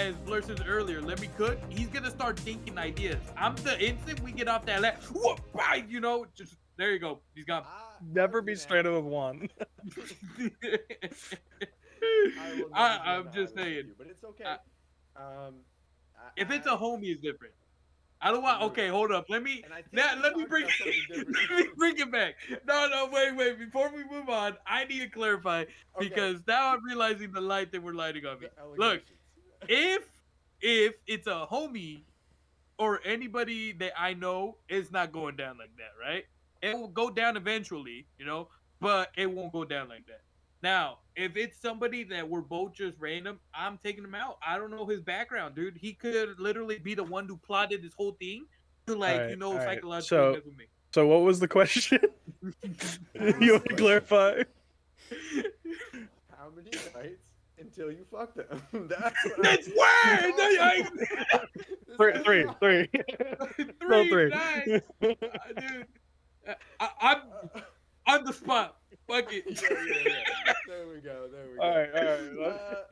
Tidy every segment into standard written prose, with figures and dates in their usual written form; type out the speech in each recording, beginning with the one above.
as Blurr said earlier, let me cook. He's gonna start thinking ideas. I'm the instant we get off that lap, whoop, right, just there you go. He's gone. I Never was be gonna straight ask. up with Juan. I will never be on I'm the just island with saying. you, but it's I, okay. Um, if it's a I homie, it's different. I don't want. true, Okay, hold up. Let me and I think let, we let me talked bring about something different. let me bring it back. No, wait. Before we move on, I need to clarify Okay, because now I'm realizing the light that we're lighting on me. the Look, allegations. if if it's a homie or anybody that I know, it's not going down like that, right? It will go down eventually, but it won't go down like that. Now, if it's somebody that we're both just random, I'm taking him out. I don't know his background, dude. He could literally be the one who plotted this whole thing to All right. psychologically So, mess with me. so what was the question? What You was want the to question? clarify? How many nights until you fuck them? That's what I. That's This word. all starts. This Three, all three, starts. three. So Three three. nights, dude. I'm on the spot. Fuck it. Yeah. There we go. There we All go. right, all right.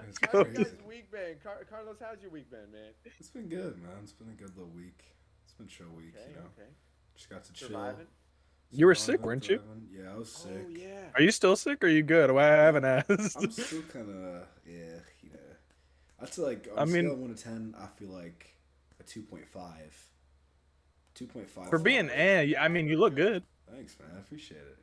That's How's your Let's guys' crazy. week been? Carlos, how's your week been, man? It's been good, man. It's been a good little week. It's been a chill week, Okay, you know. okay. Just got to chill, Surviving. You were sick, surviving, weren't you? thriving. Yeah, I was Oh sick. yeah. Are you still sick? Or are you good? Well, I Yeah, haven't asked. I'm still kind of yeah, you know. I'd say like on I a scale mean, of 1 to 10, I feel like a 2.5. 2.5 for for being Oh, like. eh, I mean, bad you or look good? good. Thanks, man. I appreciate it.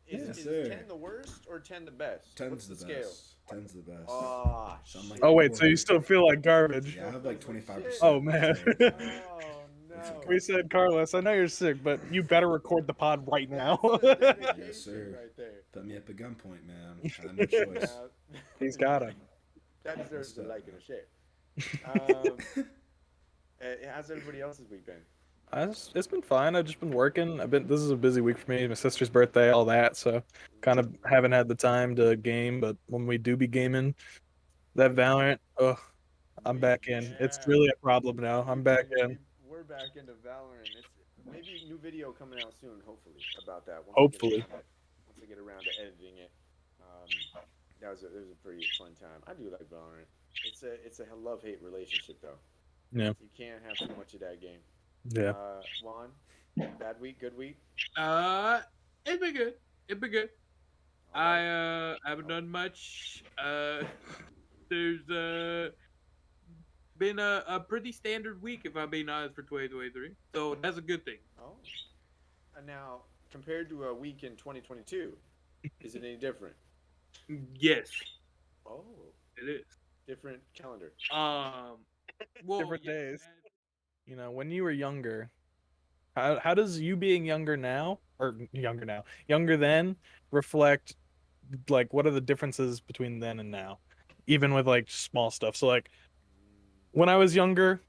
Is Yeah. Yes, is sir. 10 the worst or 10 the best? What's Ten's the the scale? best. Ten's the best. Oh So I'm like Oh a shit. wait, so you 4 still feel like garbage? Yeah, I Still have like feels like shit. Oh 25% man. today. Oh It's no. okay. We said, Carlos, I know you're sick, but you better record the pod right now. That's the Yes, dedication sir. right there. Put me up at gunpoint, man. I had no choice. Now He's got him. that deserves What's a up, like and man? a share. Um, how's everybody else's week been? It's been fine. I've just been working. This is a busy week for me. My sister's birthday, all that. So kind of Ooh, haven't had the time to game, but when we do be gaming, that Valorant, oh, I'm back in. It's yeah. really a problem now. I'm back in. We're back into Valorant. It's maybe new video coming out soon, hopefully, about that Hopefully. once I get around to editing it. Um, it was a pretty fun time. I do like Valorant. It's a love hate relationship though. Yeah. You can't have too much of that game. Yeah. Juan, bad week, good week. Uh, it's been good. It's been good. All right. Haven't done much. There's been a pretty standard week if I'm being honest for 2023. So that's a good thing. Oh, and now compared to a week in 2022, is it any different? Yes, Oh, it is. different calendar. Um, well, Different yes. days. When you were younger, how does you being younger now or younger now, younger then reflect like what are the differences between then and now? Even with like small stuff. So like when I was younger,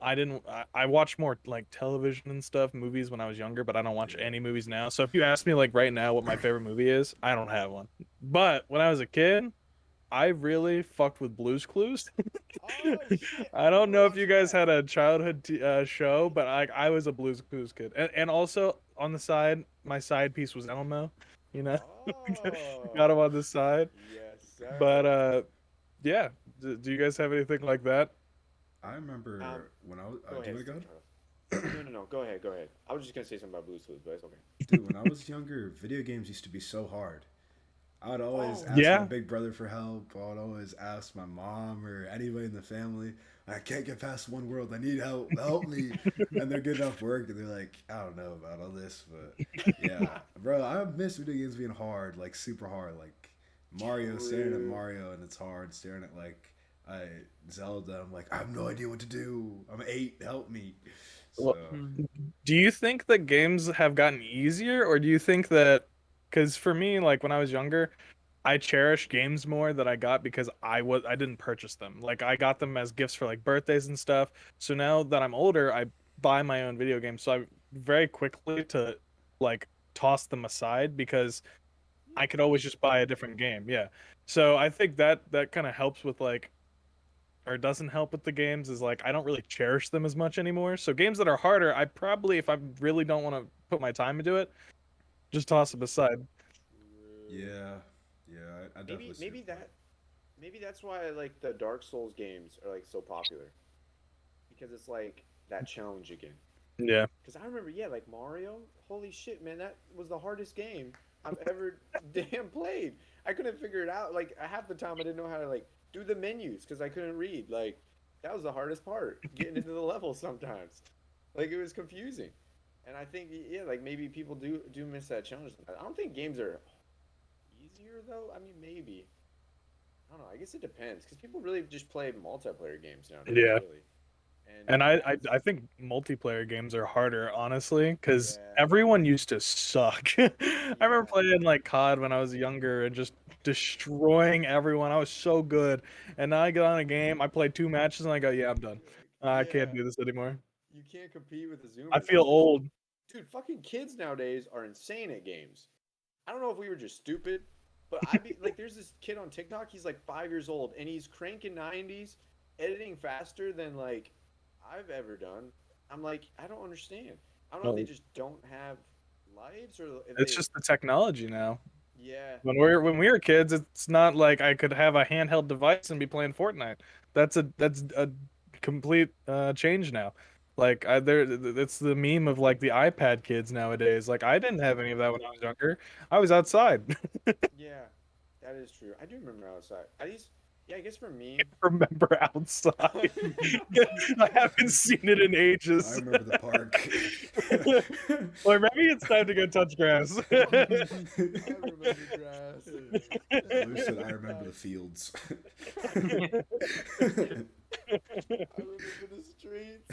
I didn't I watched more like television and stuff, movies when I was younger, but I don't watch Yeah. any movies now. So if you ask me like right now what my favorite movie is, I don't have one. But when I was a kid, I really fucked with Blue's Clues. Oh shit! I I don't remember know if you watching guys that. had a childhood show, but I was a Blue's Clues kid, and also on the side, my side piece was Elmo. You know, got him Oh, on the side. yes, But sir. yeah. Do you guys have anything like that? I Um, remember when I was. go Do you ahead, want to go? Carlos. No. Go ahead. Go ahead. I was just gonna say something about Blue's Clues, but it's okay. Dude, when I was younger, video games used to be so hard. I would always Oh ask my Yeah. big brother for help. I would always ask my mom or anybody in the family. I can't get past one world. I need help. Help me. And they're good enough work, and they're like, I don't know about all this, but yeah, bro, I miss video games being hard, like super hard, like Mario, staring at true. Mario and it's hard, staring at like I Zelda. I'm like, I have no idea what to do. I'm 8. Help me. So Well, do you think that games have gotten easier, or do you think that, because for me, like when I was younger, I cherish games more that I got because I didn't purchase them. Like I got them as gifts for like birthdays and stuff. So now that I'm older, I buy my own video games. So I very quickly to like toss them aside because I could always just buy a different game. Yeah. So I think that kind of helps with like or doesn't help with the games is like I don't really cherish them as much anymore. So games that are harder, I probably if I really don't want to put my time into it, just toss them aside. True. yeah, yeah, I definitely see your Maybe point. maybe that's why like the Dark Souls games are like so popular because it's like that challenge again. Yeah. Because I remember, yeah, like Mario. Holy shit, man, that was the hardest game I've ever damn played. I couldn't figure it out. Like half the time, I didn't know how to like do the menus because I couldn't read. Like that was the hardest part, getting into the level sometimes. Like it was confusing. And I think yeah, like maybe people do miss that challenge. I don't think games are easier though. I mean, maybe. I don't know. I guess it depends because people really just play multiplayer games nowadays, Yeah. really. And And I, I that's I think multiplayer games are harder, honestly, because yeah, everyone used to suck. I remember yeah. playing like COD when I was younger and just destroying everyone. I was so good. And now I get on a game, I play 2 matches, and I go, yeah, I'm done. You're like, I can't yeah, do this anymore. you can't compete with the I Zoomers feel because, old. dude, fucking kids nowadays are insane at games. I don't know if we were just stupid, but I be like, there's this kid on TikTok. He's like 5 years old, and he's cranking 90s, editing faster than like I've ever done. I'm like, I don't understand. I don't know if they No, just don't have lives or if it's they, just the technology now. yeah, When we were kids, it's not like I could have a handheld device and be playing Fortnite. That's a complete change now. Like it's the meme of like the iPad kids nowadays. Like I didn't have any of that when I was younger. I was outside. yeah, that is true. I do remember outside. I used, yeah, I guess for me, Remember outside. I haven't seen it in I ages. remember the park. Or maybe it's time to go touch grass. I remember grass. Lou said, "I remember the Nice. fields." I remember the streets,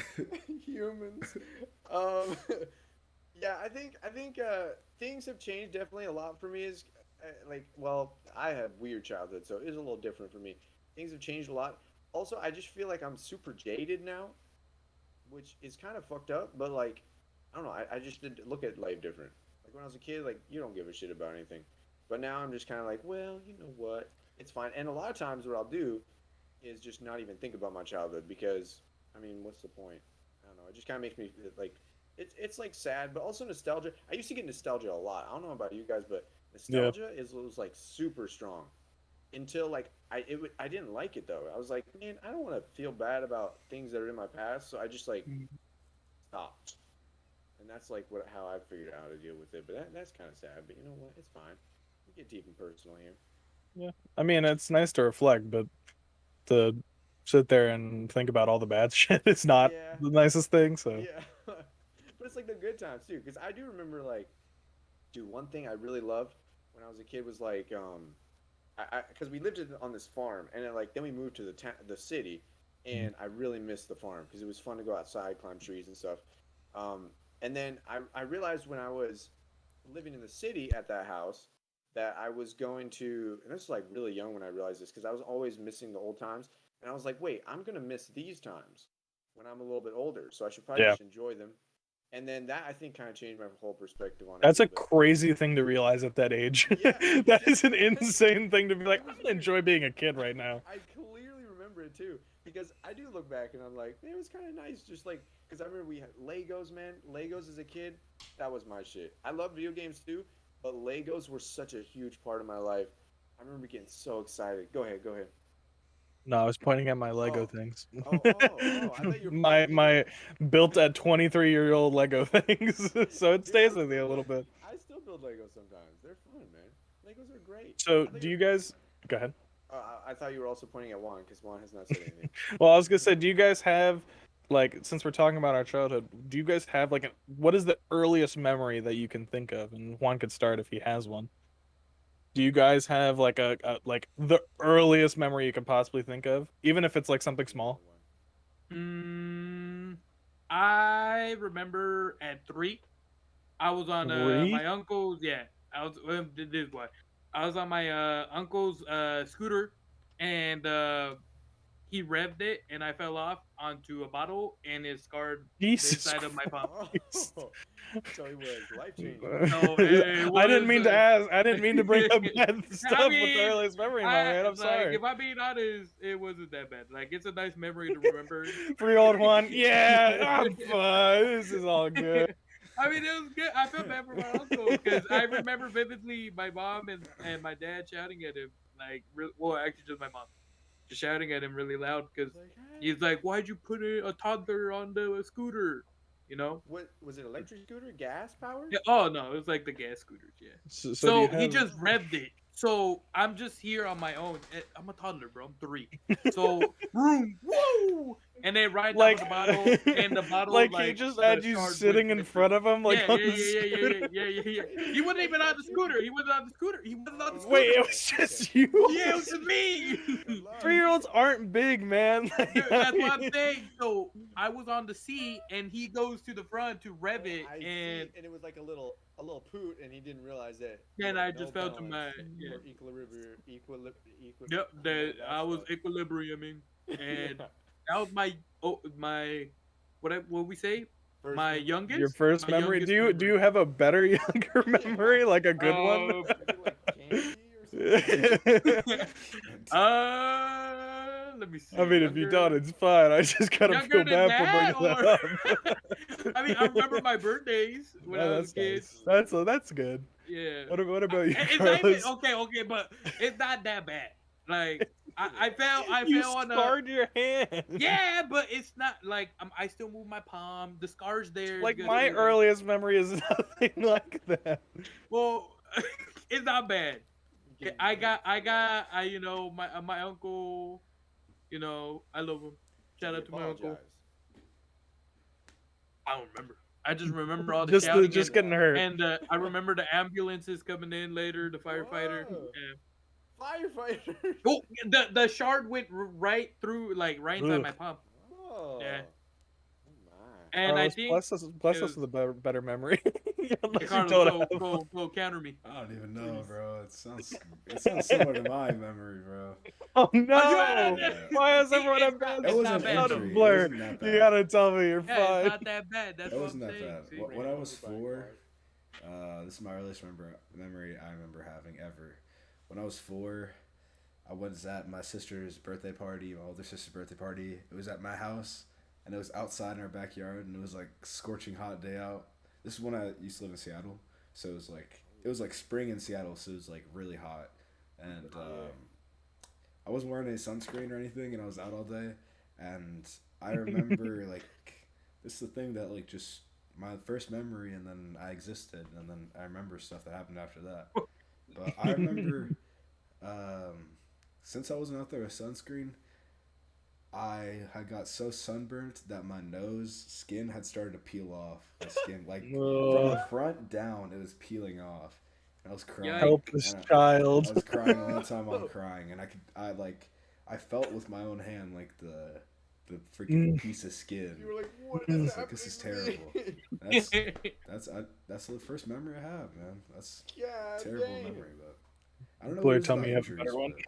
humans. Um, yeah, I think things have changed definitely a lot for me. Is like, well, I had weird childhood, so it is a little different for me. Things have changed a lot. Also, I just feel like I'm super jaded now, which is kind of fucked up. But like, I don't know. I just did look at life different. Like when I was a kid, like you don't give a shit about anything. But now I'm just kind of like, well, you know what? It's fine. And a lot of times, what I'll do is just not even think about my childhood because I mean, what's the point? I don't know. It just kind of makes me like it's like sad, but also nostalgia. I used to get nostalgia a lot. I don't know about you guys, but Yeah. nostalgia is was like super strong until like I didn't like it though. I was like, man, I don't want to feel bad about things that are in my past, so I just like stopped. And that's like what how I figured out how to deal with it. But that's kind of sad. But you know what? It's fine. We get deep and personal here. Yeah. I mean, it's nice to reflect, but to sit there and think about all the bad shit is not Yeah, the nicest thing. So yeah. But it's like the good times too, because I do remember like, dude, one thing I really loved when I was a kid was like, I because we lived on this farm, and then we moved to the city, and I really missed the farm because it was fun to go outside, climb trees and stuff. Um, and then I realized when I was living in the city at that house that I was going to, and this was like really young when I realized this because I was always missing the old times, and I was like, wait, I'm gonna miss these times when I'm a little bit older, so I should probably yeah, just enjoy them. And then that I think kind of changed my whole perspective on it a that's little a bit. crazy thing to realize at that age. Yeah, That is an exactly. insane thing to be like, It I'm was gonna weird. enjoy being a kid right now. I clearly remember it too because I do look back and I'm like, man, it was kind of nice. Just like because I remember we had Legos, man. Legos as a kid, that was my shit. I love video games too, but Legos were such a huge part of my life. I remember getting so excited. Go ahead, go ahead. No, I was pointing at my Lego Oh, things. oh! I thought you were my pointing my built at. at 23-year-old Lego things. So it Dude, stays with me a little bit. I still build Legos sometimes. They're fun, man. Legos are great. So I thought do you you were. guys go ahead? I thought you were also pointing at Juan because Juan has not said anything. Well, I was gonna say, do you guys have like since we're talking about our childhood, do you guys have like what is the earliest memory that you can think of? And Juan could start if he has one. Do you guys have like like the earliest memory you can possibly think of, even if it's like something You go, small? Juan. Mm, I remember at 3, I was on my Three? uncle's. Yeah, I was. This one. I was on my uncle's scooter, and he revved it, and I fell off onto a bottle, and it scarred the Jesus inside of my palm. Christ. Oh, so it was life changing. So it I didn't was. mean to ask. I didn't mean to bring up bad I stuff with the mean, earliest memory, my I man. I'm like sorry. if I'm being honest, it wasn't that bad. Like it's a nice memory to remember. 3-year-old Juan. Yeah, I'm fine. This is all good. I mean, it was good. I felt bad for my uncle because I remember vividly my mom and my dad shouting at him. well, actually, just my mom, just shouting at him really loud because It's like, hey. he's like, "Why'd you put a toddler on the scooter?" You know? What was it? Electric scooter, gas powered? Yeah. Oh no, it was like the gas scooters. Yeah. So do you So he have? just revved it. So I'm just here on my own. I'm a toddler, bro. I'm 3. So boom, woo, and then right on top of Like, the bottle, and the bottle like he like just the had you shard went sitting in right through. front of him, like Yeah, on yeah, the yeah, yeah, yeah, scooter. yeah, yeah, yeah, yeah. He Wait, wasn't wait, even on that's the you? scooter. He wasn't on the scooter. He wasn't on the Wait, scooter. it Okay, was okay. just you. Yeah, it was me. Good luck. 3-year-olds aren't big, man. Dude, that's what I'm saying. So I was on the seat, and he goes to the front to rev Oh, it, I and see. And it was like a little poot, and he didn't realize that he then had I no just fell to balance my yeah. or equilibrium. Yep, Whatever that that I was stuff. equilibriuming, and Yeah. that was my what we say First my memory. Your youngest first my memory. youngest Do memory. you have a better younger Yeah. memory, like a good one? Uh, Is it like candy or something? let me I see. mean, if you Younger, don't, it's fine. I just kind of younger feel than bad for that, bringing that or up. I mean, I remember my birthdays when I Oh, was a that's kid. nice. That's good. Yeah, What about you, it's not even Carlos? okay, but it's not that bad. Like I You fell on a scarred your hand. yeah, but it's not like I still move my palm. The scar's there. You Like gotta my see like earliest memory is nothing like that. well, it's not bad. Getting I my uncle. I love him. Did Shout he out to my uncle. apologize? I don't remember. I just remember all the Just shouting just getting hurt. and I remember the ambulances coming in later. The firefighter. Whoa. Yeah. Firefighters. Oh, the shard went right through, like right inside Ugh. my palm. Oh. Yeah, Oh my. and I Carlos, think bless it us was with a better memory. hey, Unless you Carlos. don't Go have. go go counter me, I don't even know, please. bro. It sounds similar to my memory, bro. Oh Oh, you had no! Yeah. Why has see, everyone it's had not bad It it's stuff not wasn't bad out though. of injury. It Blur? wasn't that You bad. gotta tell me you're Yeah, it's fine. not that bad. That's It what I'm wasn't that saying. bad. See, When I was Body 4, part. this is my earliest memory I remember having ever. When I was 4, I was at my sister's birthday party, my older sister's birthday party. It was at my house, and it was outside in our backyard, and it was like scorching hot day out. This is when I used to live in Seattle, so it was like spring in Seattle, so it was like really hot, and I wasn't wearing any sunscreen or anything, and I was out all day, and I remember like this is the thing that like just my first memory, and then I existed, and then I remember stuff that happened after that. But I remember um, since I wasn't out there with sunscreen, I had got so sunburnt that my nose skin had started to peel off. The skin, like from the Oh, front down, it was peeling off. And I was crying, yikes. helpless and I child. was crying the whole time I'm crying, and I felt with my own hand like the freaking Mm. piece of skin. You were like, what I is was happening like, this is to me? terrible. That's the first memory I have, man. That's God a terrible dang. memory, but I don't know Blair, what it is tell about me you have a injuries, better one. but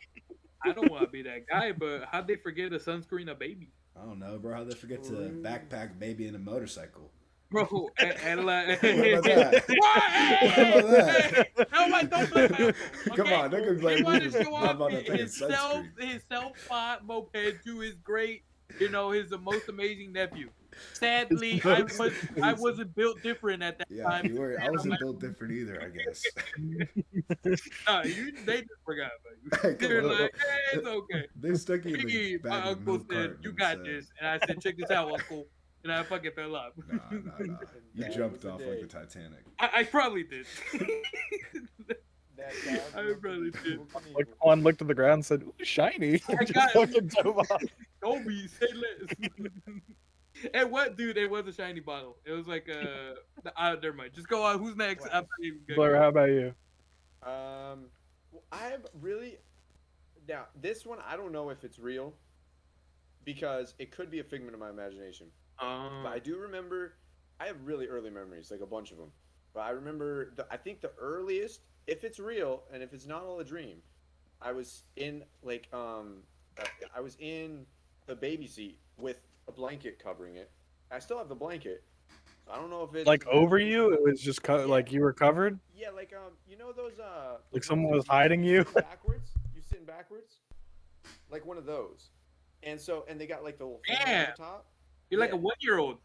I don't want to be that guy, but how'd they forget to sunscreen a baby, I don't know, bro. How'd they forget to True. backpack baby in a motorcycle? bro? And like, What about that? what? What about that? Nobody don't blame my uncle. Come Okay, on, don't go he blame me wanted to for show not off about that fucking sunscreen. his self-bought moped to his great, his most amazing nephew. Sadly, I wasn't built different at that Yeah, time. you were. I wasn't built different either, I guess. They just forgot about you. Come They're on, like, it's okay. they stuck you in the Hey, back my of a uncle milk said, carton "You and got said, this," and I said, "Check this out, uncle," and I fucking fell off. "Nah, nah, nah." And You that jumped was off the like day. the Titanic. I probably did. That dog I went to probably the did. Evel Like Knievel. Juan looked at the ground and said, "Ooh, shiny," I and just got fucking dove off. Kobe, say less. And what, dude? It was a shiny bottle. It was like never mind. Just go on. Who's next? I'm Glass. not even gonna Blair, go. how about you? Well, I have really now this one. I don't know if it's real because it could be a figment of my imagination. But I do remember. I have really early memories, like a bunch of them. But I remember. I think the earliest, if it's real and if it's not all a dream, I was in I was in the baby seat with a blanket covering it. I still have the blanket. So I don't know if it's Like over you, it was just Yeah. like you were covered. Yeah, like you know those Like those someone ones was that hiding you? sit backwards. You sitting backwards, like one of those, and they got like the little thing Yeah. on the top. You're like a Yeah. 1-year-old.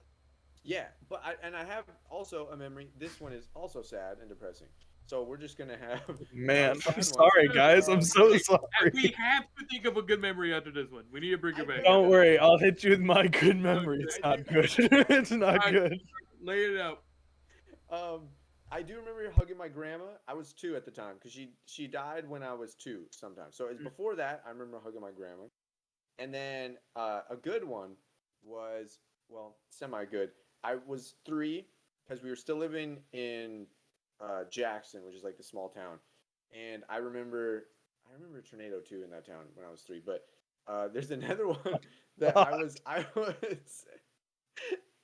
Yeah, but I have also a memory. This one is also sad and depressing. So we're just gonna have Man, sad I'm ones. sorry, guys. I'm so We sorry. have to think of a good memory after this one. We need to bring I it back. think- Don't worry, I'll hit you with my good memory. Okay. It's I not do- good. It's not Alright. good. Lay it out. Um, I do remember hugging my grandma. I was 2 at the time because she died when I was 2. Sometimes, so it's before that. I remember hugging my grandma, and then a good one was, well, semi good. I was 3 because we were still living in Jackson, which is like the small town, and I remember a tornado too in that town when I was 3. But there's another one that I was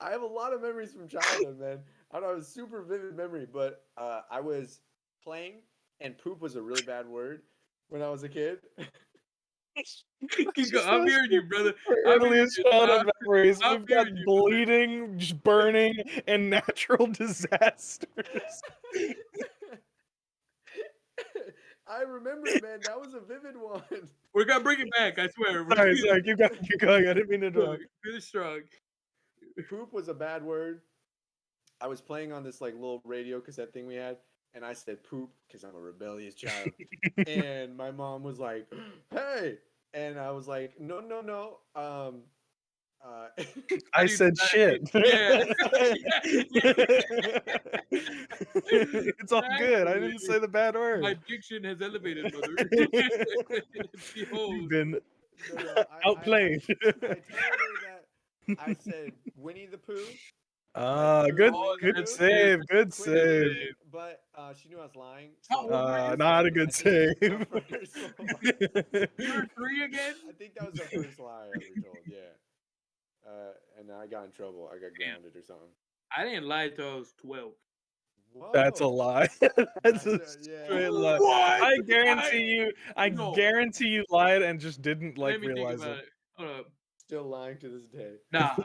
I have a lot of memories from childhood, man. I don't have a super vivid memory, but I was playing, and poop was a really bad word when I was a kid. Keep going. I'm hearing you, brother. Our I'm hearing earliest you. childhood memories. I'm We've got hearing you, brother. bleeding, just burning, and natural disasters. I remember it, man. That was a vivid one. We're gonna bring it back. I swear. We're Sorry, gonna keep going, keep going. I didn't mean to interrupt. finish strong. Poop was a bad word. I was playing on this like little radio cassette thing we had, and I said poop because I'm a rebellious child. And my mom was like, "Hey," and I was like, "No, no, no." Uh, How I do you said shit. Yeah. It's all good. I Actually, didn't say the bad my word. diction has elevated, brother. You've Behold. been no, outplayed. I told her that I said Winnie the Pooh, like Ah, Pooh, good, Oh, Winnie the good that's Pooh, good. save, good Quinn and save. Sue, but she knew I was lying. How So old were you? Not a I good think save. the first one. You were 3 again? I think that was the first lie I ever told. Yeah. And I got in trouble. I got grounded or something. I didn't lie till I was 12. That's a Whoa. lie. That's a Yeah. straight lie. What? I I guarantee you, I no. guarantee you lied and just didn't Let like me think realize about it. it. Hold up. Still lying to this day. Nah.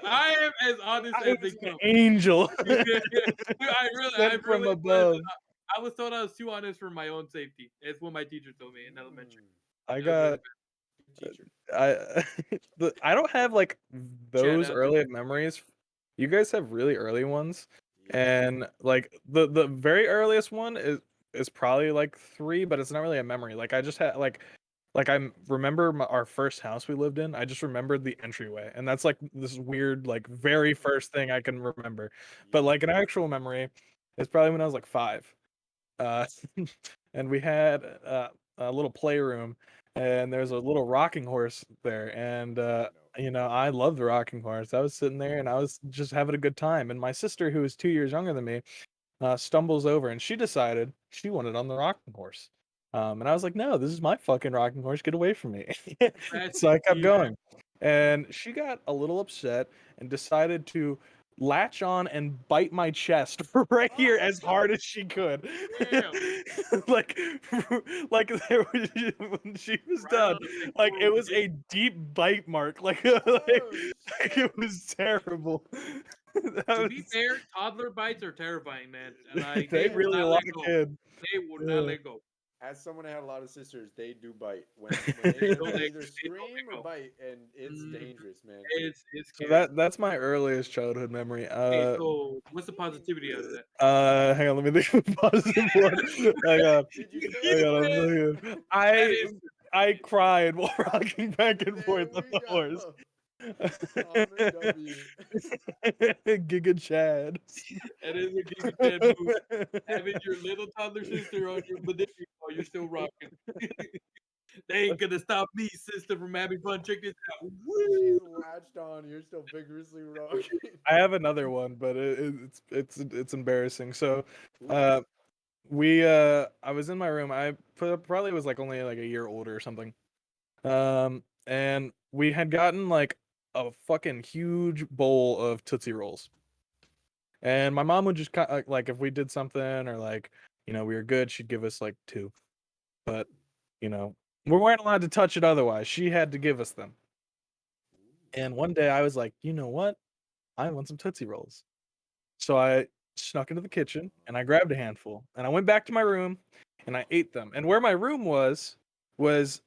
I am as honest I as they was an come. angel I sent from really was. above. I was told I was too honest for my own safety. It's what my teacher told me in elementary. I That was really got Good teacher. I I don't have like Shout those out to early memories. You guys have really early ones, Yeah. and like the very earliest one is probably like 3, but it's not really a memory. Like I just had like I remember our first house we lived in. I just remembered the entryway, and that's like this weird like very first thing I can remember. But like an actual memory is probably when I was like 5. Uh, and we had a little playroom, and there's a little rocking horse there, and you know, I love the rocking horse. I was sitting there and I was just having a good time, and my sister, who is 2 years younger than me, stumbles over, and she decided she wanted on the rocking horse. And I was like, no, this is my fucking rocking horse. Get away from me. That's So I kept cute. going. And she got a little upset and decided to latch on and bite my chest right here as hard as she could. Damn. like, like there was, when she was Right done, on the like it pectoral was vein. a deep bite mark. Like, Oh, like it was terrible. That To be was, fair, toddler bites are terrifying, man. Like they they will really not like let a go. kid. They will not Yeah. let go. As someone that had a lot of sisters, they do bite. When they They either, don't they let either they don't scream or let go. bite, and it's Mhm. dangerous, man. It's So scary. that's my earliest childhood memory. Okay, so what's the positivity out of that? Hang on, let me think of a positive one. Hang on, Did you say hang on, I'm Yeah, thinking. that is I cried while rocking back and There forth on we the horse. go. Common W. Giga Chad. that is a Giga Chad move. Having your little toddler sister on your body while you're still rocking. They ain't gonna stop me, sister, from having fun. Check this out. She's Woo! latched on. You're still vigorously rocking. I have another one, but it's embarrassing. So, Ooh. uh, I was in my room. I probably was like only like a year older or something. And we had gotten like a fucking huge bowl of Tootsie Rolls. And my mom would just like if we did something or like, you know, we were good, she'd give us like 2. But, you know, we weren't allowed to touch it otherwise. She had to give us them. And one day I was like, you know what? I want some Tootsie Rolls. So I snuck into the kitchen and I grabbed a handful and I went back to my room and I ate them. And where my room was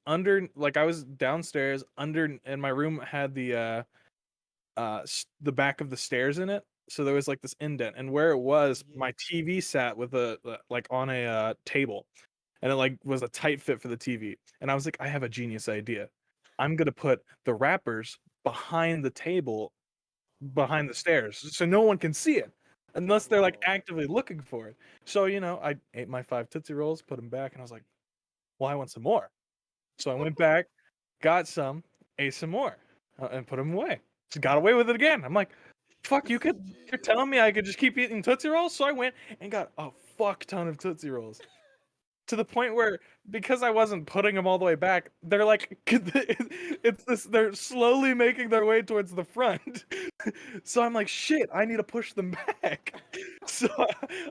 under, like I was downstairs under, and my room had the back of the stairs in it. so there was like this indent, and where it was, Yeah. my TV sat with a like on a table, and it like was a tight fit for the TV. And I was like, I have a genius idea. I'm gonna put the wrappers behind the table, behind the stairs, so no one can see it unless they're like Oh. actively looking for it. So I ate my 5 Tootsie Rolls, put them back, and I was like, well, I want some more. So I went back, got some, ate some more, and put them away. Just got away with it again. I'm like, fuck, This is you're genius. telling me I could just keep eating Tootsie Rolls? So I went and got a fuck ton of Tootsie Rolls. To the point where, because I wasn't putting them all the way back, they're like, it's this, they're slowly making their way towards the front. So I'm like, shit, I need to push them back. So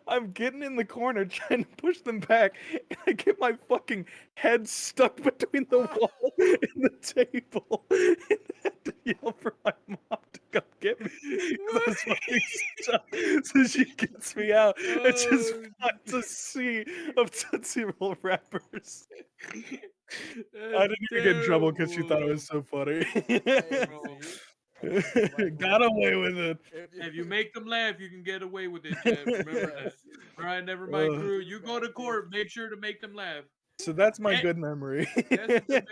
I'm getting in the corner trying to push them back, and I get my fucking head stuck between the wall and the table. And I had to yell for my mom to come get me because I was fucking stuck. So she gets me out. It just Oh, finds a sea of Tootsie Roll wrappers. I that's didn't even get in trouble because she thought it terrible, was so funny. Hey, bro. see? That's Got away with it. If you make them laugh, you can get away with it, Jeff. Remember that. Yes. All right, never mind, Ugh. crew. Do the You go to bad court. things. Make sure to make them laugh. So that's my Eh, good memory. that's a good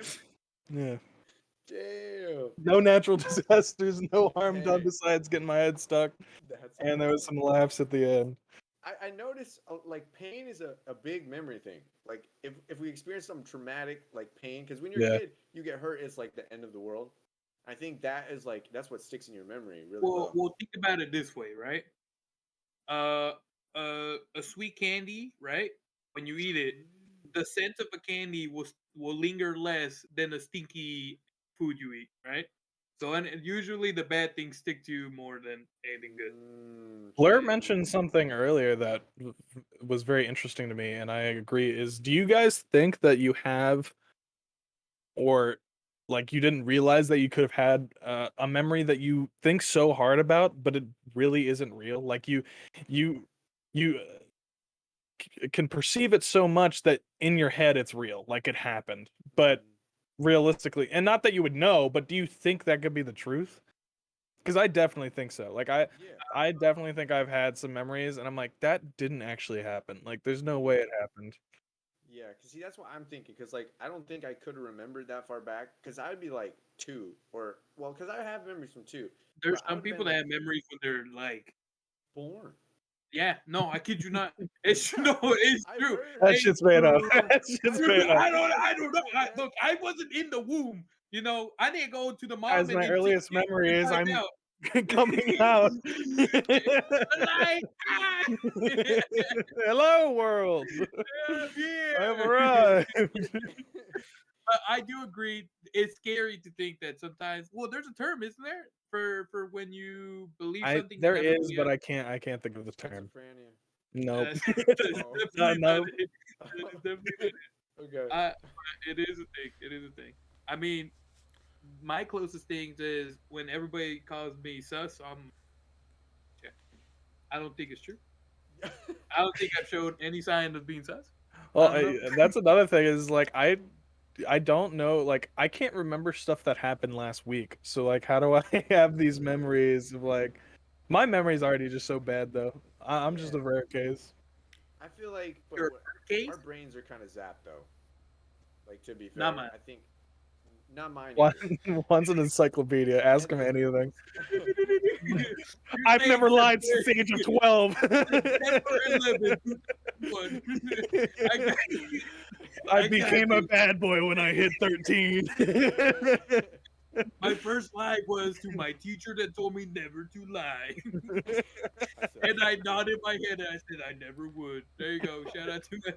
Yeah. Damn. No natural disasters, no harm done Hey, besides getting my head stuck. that's And there was awesome. some laughs at the end. I notice like pain is a big memory thing. Like if we experience some traumatic like pain, because when you're a Yeah. kid, you get hurt, it's like the end of the world. I think that is like that's what sticks in your memory really Well, well. well, think about it this way, right? Uh, a sweet candy, right? When you eat it, the scent of a candy will linger less than a stinky food you eat, right? So, and usually the bad things stick to you more than anything good. Blur True. mentioned something earlier that was very interesting to me, and I agree. Is do you guys think that you have, or like you didn't realize that you could have had a memory that you think so hard about, but it really isn't real? Like you, you can perceive it so much that in your head it's real, like it happened, but Mm, realistically, and not that you would know, but do you think that could be the truth? Because I definitely think so. Like yeah. I definitely think I've had some memories, and I'm like, that didn't actually happen. Like, there's no way it happened. Yeah, cause see, that's what I'm thinking. Cause like, I don't think I could have remembered that far back. Cause I'd be like 2, or well, cause I have memories from 2, There's but I some would have people been that like have memories when they're like, born. yeah, no, I kid you not. It's no, it's I've true. heard. That Hey, shit's made up. true, That shit's I've made true. up. heard I people don't say know. that. Look, I wasn't in the womb. You know, I didn't go to the mom Guys, and my then earliest 6 years memory is to find I'm out. coming out. Like, ah, Hello, world. I'm I've here. arrived. But I do agree. It's scary to think that sometimes. Well, there's a term, isn't there, for when you believe I something you there never is, really but have. I can't think of the term. Schizophrenia. Nope. That's Oh. Not definitely not no. it. That is definitely not Okay. it. It is a thing. It is a thing. I mean, my closest things is when everybody calls me sus. Yeah, I don't think it's true. I don't think I've showed any sign of being sus. Well, I don't know. that's another thing is like I don't know, like I can't remember stuff that happened last week. So like how do I have these memories of like my memory's already just so bad though. I'm just Yeah. a rare case. I feel like, but Your what, case, our brains are kind of zapped though. Like to be not fair, mine. I think not mine One, either. one's an encyclopedia. Ask And him anything. You I've say never lied since the age of September 12. 11th, 2001. I got I I got became a you. bad boy when I hit 13. My first lie was to my teacher that told me never to lie. I said And I fuck nodded you. my head and I said I never would. There you go. Shout out to my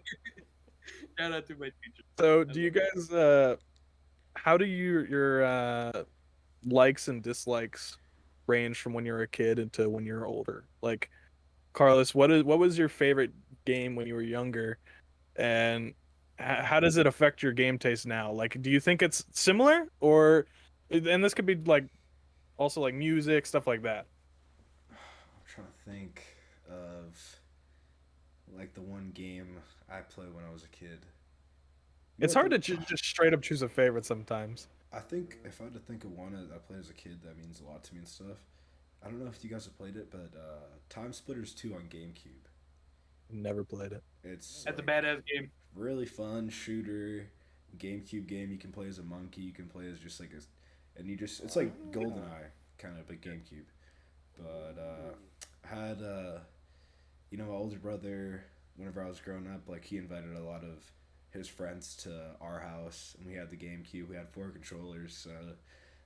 teacher. So, I do you love guys how do your likes and dislikes range from when you were a kid into when you're older? Like Carlos, what was your favorite game when you were younger, and how does it affect your game taste now? Like, do you think it's similar, or and this could be like also like music stuff like that? I'm trying to think of like the one game I played when I was a kid. You know It's what hard the? to just straight up choose a favorite sometimes. I think if I had to think of one I played as a kid that means a lot to me and stuff, I don't know if you guys have played it, but Time Splitters 2 on GameCube. Never played it. It's That's a like badass game. really fun shooter GameCube game. You can play as a monkey. You can play as just like a, and you just it's like GoldenEye kind of, but GameCube. But had my older brother, whenever I was growing up, like he invited a lot of his friends to our house, and we had the GameCube. We had 4 controllers. So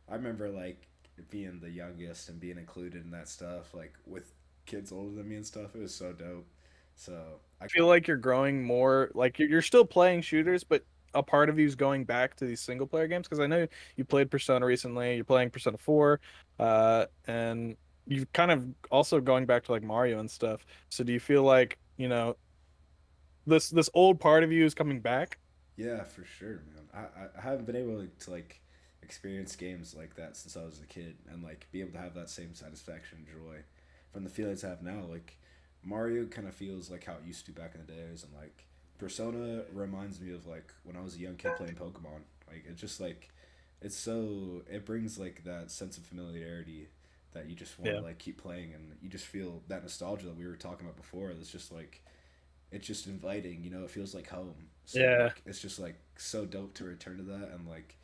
I remember like being the youngest and being included in that stuff, like with kids older than me and stuff. It was so dope. So I I feel like you're growing more, like you're still playing shooters, but a part of you is going back to these single player games because I know you played Persona recently. You're playing Persona 4, and you've kind of also going back to like Mario and stuff. So do you feel like this old part of you is coming back? yeah, for sure, man. I haven't been able to like experience games like that since I was a kid, and like be able to have that same satisfaction and joy from the feelings I have now. Like Mario kind of feels like how it used to back in the days, and like Persona reminds me of like when I was a young kid playing Pokemon. Like it just like it brings like that sense of familiarity that you just want Yeah. to like keep playing, and you just feel that nostalgia that we were talking about before. It's just like it's just inviting, it feels like home. So Yeah. like it's just like so dope to return to that. And like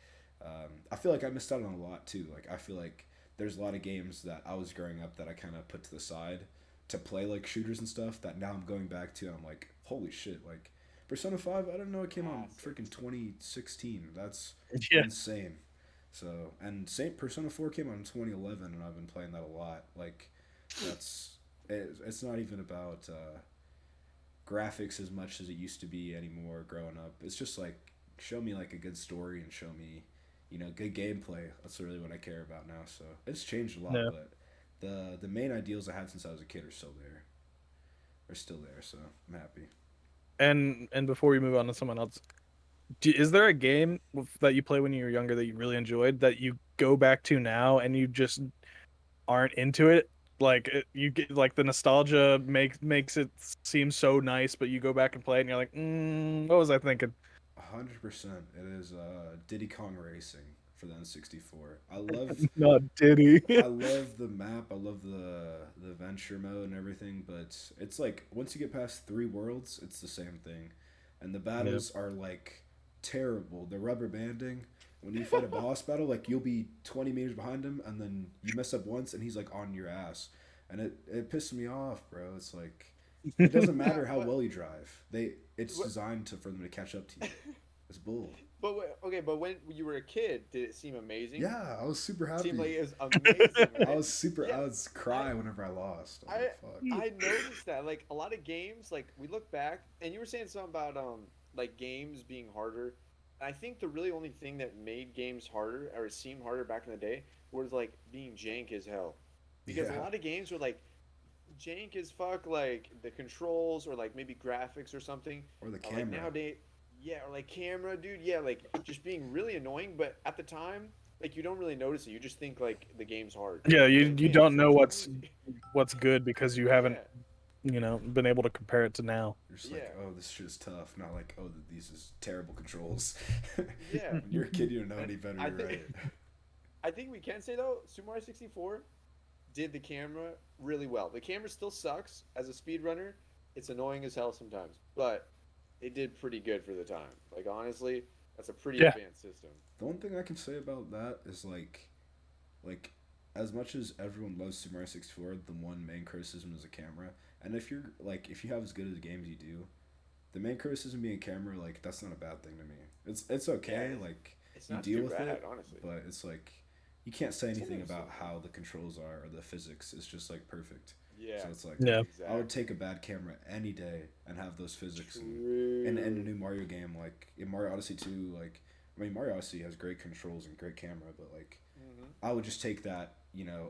I feel like I missed out on a lot too. Like I feel like there's a lot of games that I was growing up that I kind of put to the side to play like shooters and stuff that now I'm going back to, and I'm like, holy shit, like Persona 5, I didn't know it came out in freaking 2016. That's Yeah. insane. So, and Saint Persona 4 came out in 2011, and I've been playing that a lot. Like that's it's not even about graphics as much as it used to be anymore growing up. It's just like show me like a good story and show me, good gameplay. That's really what I care about now. So it's changed a lot, Yeah. but the main ideals I had since I was a kid are still there. Are still there, so I'm happy. And before we move on to someone else, is there a game that you play when you were younger that you really enjoyed that you go back to now and you just aren't into it? Like you get like the nostalgia makes it seem so nice, but you go back and play it and you're like, what was I thinking? 100%. It is Diddy Kong Racing for the N64. I love Not Diddy. I love the map. I love the adventure mode and everything, but it's like once you get past 3 worlds, it's the same thing, and the Yep. battles are like terrible. The rubber banding. When you fight a boss battle, like you'll be 20 meters behind him, and then you mess up once, and he's like on your ass, and it pisses me off, bro. It's like it doesn't Yeah, matter how well you drive. It's designed for them to catch up to you. It's bull. okay, but when you were a kid, did it seem amazing? Yeah, I was super It seemed like happy. it was amazing, I right? was super. I Yeah, was I crying whenever I lost. I was I like, "Fuck." I noticed that like a lot of games, like we look back, and you were saying something about like games being harder. I think the really only thing that made games harder or seem harder back in the day was like being jank as hell, because a Yeah, lot of games were like jank as fuck, like the controls or like maybe graphics or something. or the Like camera. nowadays, yeah, or like camera, dude, yeah, like just being really annoying. But at the time, like you don't really notice it. You just think like the game's hard. Yeah, You're you like, you man, don't this know looks what's amazing. what's good because you haven't, Yeah, been able to compare it to now. You're just like, yeah, oh, this shit is tough. Not like, oh, these is terrible controls. yeah. When you're a kid, you don't know And any better. I You're think right. I think we can say though, Super Mario 64 did the camera really well. The camera still sucks as a speedrunner. It's annoying as hell sometimes, but it did pretty good for the time. Like honestly, that's a pretty Yeah. advanced system. The one thing I can say about that is like, as much as everyone loves Super Mario 64, the one main criticism is the camera. And if you have as good as games you do, the main criticism being camera, like that's not a bad thing to me. It's Yeah, okay, like it's you not deal too with bad, it, honestly. but it's like you can't say It's anything only so about how the controls are or the physics. It's just like perfect. yeah, So it's like Yeah. I would exactly. take a bad camera any day and have those physics in a True. new Mario game, like in Mario Odyssey 2, like I mean Mario Odyssey has great controls and great camera, but like Hmm. I would just take that,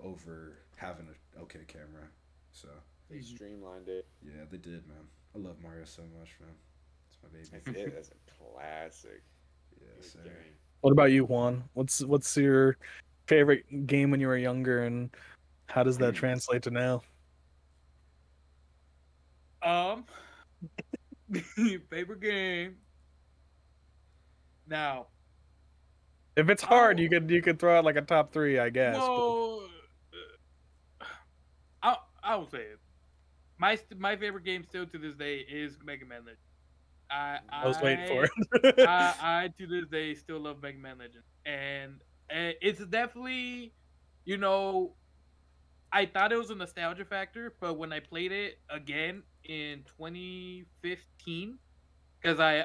over having a okay camera. So They streamlined it. yeah, they did, man. I love Mario so much, man. It's my baby. That's it. That's a classic. Yes, Good sir. game. What about you, Juan? What's your favorite game when you were younger, and how does that translate to now? Um, favorite game. Now, If it's I hard, you could throw out like a top three, I guess. But well, I will say it. My favorite game still to this day is Mega Man Legends. I I was waiting for I it. I to this day still love Mega Man Legends, and it's definitely, you know, I thought it was a nostalgia factor, but when I played it again in 2015, because I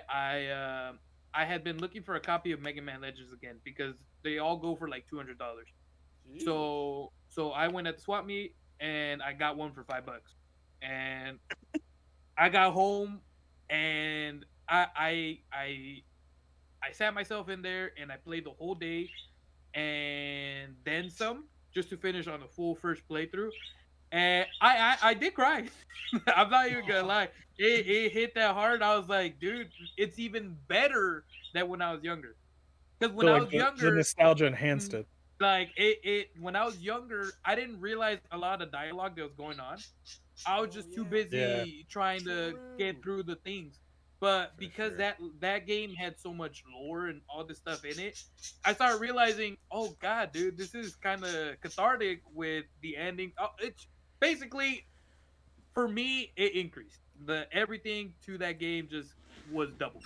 had been looking for a copy of Mega Man Legends again because they all go for like $200. Jesus. So I went at the swap meet and I got one for $5, and I got home and I sat myself in there and I played the whole day and then some just to finish on the full first playthrough. And I did cry. I'm not even gonna lie. It hit that hard. I was like, dude, it's even better than when I was younger. Because when So I like was the younger, nostalgia enhanced mm, it. like it when I was younger, I didn't realize a lot of dialogue that was going on. I was Oh just too yeah. Yeah. busy trying to get True. through the things. But For because sure. that game had so much lore and all this stuff in it, I started realizing, oh god, dude, this is kind of cathartic with the ending. Oh, it's basically for me, it increased. The everything to that game just was doubled.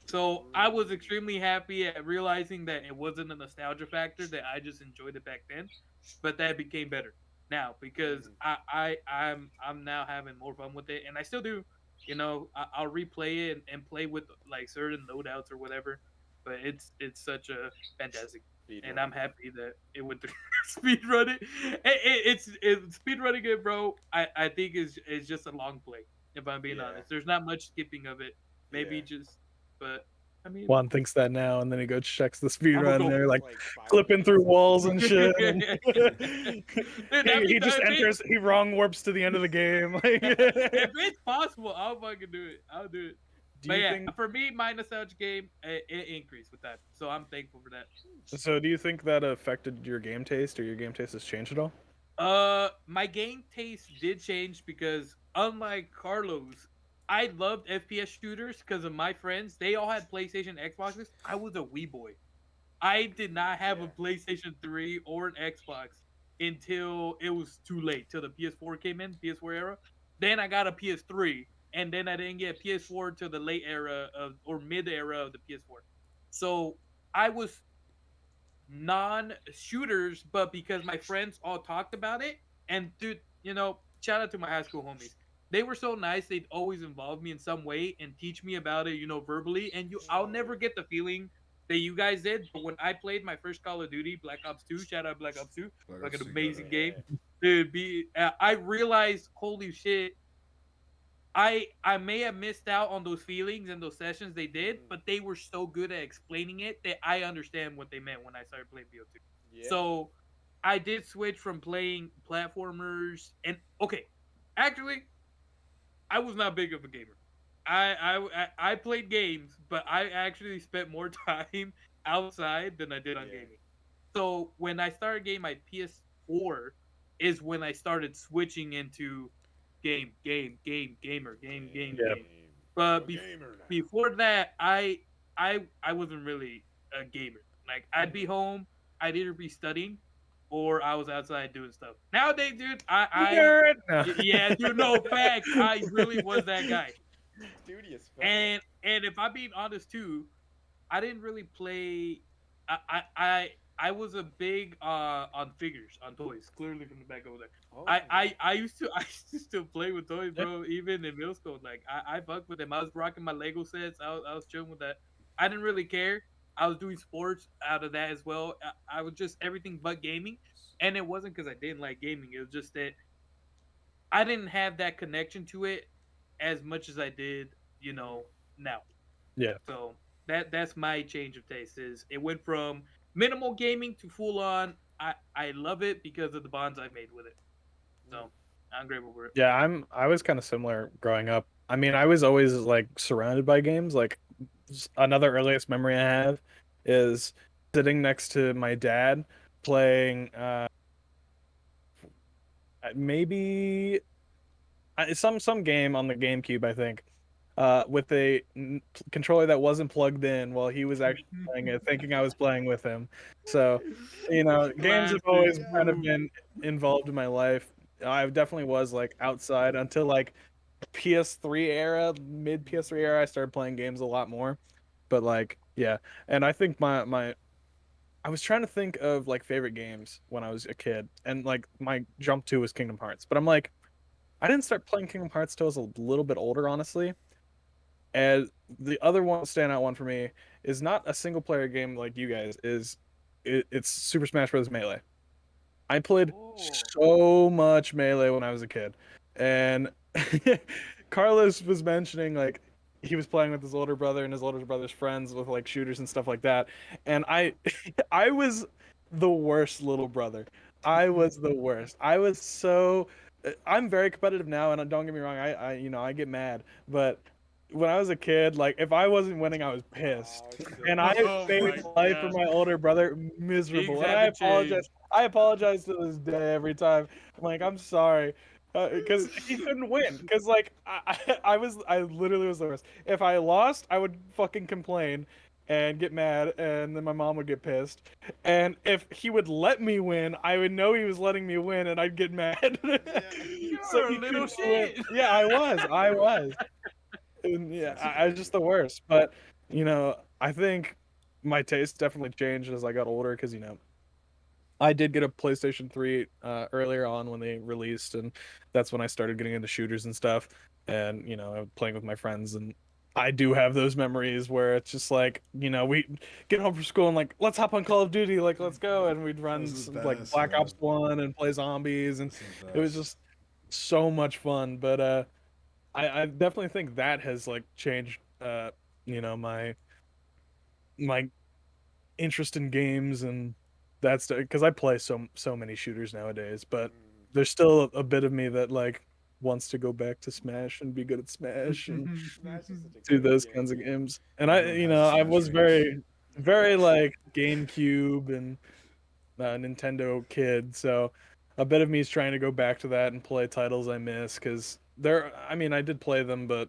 So I was True. extremely happy at realizing that it wasn't a nostalgia factor, that I just enjoyed it back then, but that became better now because Mm. I'm now having more fun with it, and I still do. You know, I'll replay it and play with like certain loadouts or whatever. But it's such a fantastic, Speed and running. I'm happy that it went through speed running. It's speed running it, bro. I think is just a long play. If I'm being Yeah. honest, there's not much skipping of it. Maybe Yeah. just, but I mean, Juan thinks that now, and then he goes checks the speed I'm gonna run. go. They're It's like like 5 clipping through minutes. walls and shit. And Dude, that'd be he just if it enters. He wrong warps to the end of the game. if it's possible, I'll fucking do it. I'll do it. Do But you yeah, think for me, my nostalgia game it increased with time, so I'm thankful for that. so? Do you think that affected your game taste, or your game taste has changed at all? My game taste did change because unlike Carlos, I loved FPS shooters because of my friends. They all had PlayStation, Xboxes. I was a wee boy. I did not have a Yeah. PlayStation 3 or an Xbox until it was too late, till the PS4 came in, PS4 era. Then I got a PS3, and then I didn't get PS4 till the late era of or mid era of the PS4. So I was non-shooters, but because my friends all talked about it, and dude, shout out to my high school homies. They were so nice. They'd always involve me in some way and teach me about it, verbally. And I'll Oh never yeah. get the feeling that you guys did. But when I played my first Call of Duty, Black Ops 2, shout out Black Ops 2, Black like Ops an 2 got amazing it. game, Yeah. dude. I realized, holy shit, I may have missed out on those feelings and those sessions they did, Mm. but they were so good at explaining it that I understand what they meant when I started playing BO2. Yeah. So I did switch from playing platformers and okay, actually, I was not big of a gamer. I played games, but I actually spent more time outside than I did on Yeah. gaming. So when I started getting my PS4 is when I started switching into Yeah. game. Game. I'm But a gamer now. before that, I wasn't really a gamer. Like I'd be Mm. home, I'd either be studying or I was outside doing stuff. Nowadays, dude, Nerd. No. yeah, dude, no facts. I really was that guy. Studious fellow. And if I'm being honest too, I didn't really play. I I I, I was a big on figures on toys. Clearly from the back over there. Oh yeah. I used to I used to still play with toys, Yeah. bro. Even in middle school, like I fucked with them. I was rocking my Lego sets. I was chilling with that. I didn't really care. I was doing sports out of that as well. I was just everything but gaming, and it wasn't because I didn't like gaming. It was just that I didn't have that connection to it as much as I did, Mm-hmm. now. Yeah. So that's my change of taste. Is it went from minimal gaming to full on. I love it because of the bonds I made with it. Mm. So I'm grateful for it. Yeah, I was kind of similar growing up. I mean, I was always like surrounded by games. Like another earliest memory I have is sitting next to my dad playing maybe some game on the GameCube, I think, with a controller that wasn't plugged in while he was actually playing it, thinking I was playing with him. So, games have Classic always Yeah. kind of move. been involved in my life. I definitely was like outside until like PS3 era, mid PS3 era. I started playing games a lot more. But like, yeah, and I think my I was trying to think of like favorite games when I was a kid, and like my jump to was Kingdom Hearts. But I'm like, I didn't start playing Kingdom Hearts till I was a little bit older, honestly. And the other one standout one for me is not a single player game like you guys. It's Super Smash Bros. Melee. I played Oh. so much Melee when I was a kid, and Carlos was mentioning like he was playing with his older brother and his older brother's friends with like shooters and stuff like that, and I I was the worst little brother. I was the worst. I was so I'm very competitive now, and don't get me wrong, I I get mad, but when I was a kid, like if I wasn't winning, I was pissed, Oh, and silly. I Oh made my life for god. my older brother Things miserable, and haven't changed. I apologize to this day every time. I'm like, I'm sorry, because he couldn't win. Because like I literally was the worst. If I lost, I would fucking complain and get mad, and then my mom would get pissed. And if he would let me win, I would know he was letting me win, and I'd get mad. Yeah. So You're a he little couldn't win. shit. Yeah, I was. And yeah, That's I was funny. just the worst. But I think my taste definitely changed as I got older because I did get a PlayStation 3 earlier on when they released, and that's when I started getting into shooters and stuff. And I was playing with my friends, and I do have those memories where it's just like we get home from school and like let's hop on Call of Duty, like let's go, and we'd run Those are the some like best, Black Ops man. 1 and play zombies, and Those are the it was best. just so much fun. But I definitely think that has like changed my interest in games, and that's because I play so many shooters nowadays, but Mm. there's still a bit of me that like wants to go back to Smash and be good at Smash and Smash is such a do good those game, kinds of man. games. And Everyone has a I Smash was rage. very like GameCube and Nintendo kid, so a bit of me is trying to go back to that and play titles I miss because I mean, I did play them, but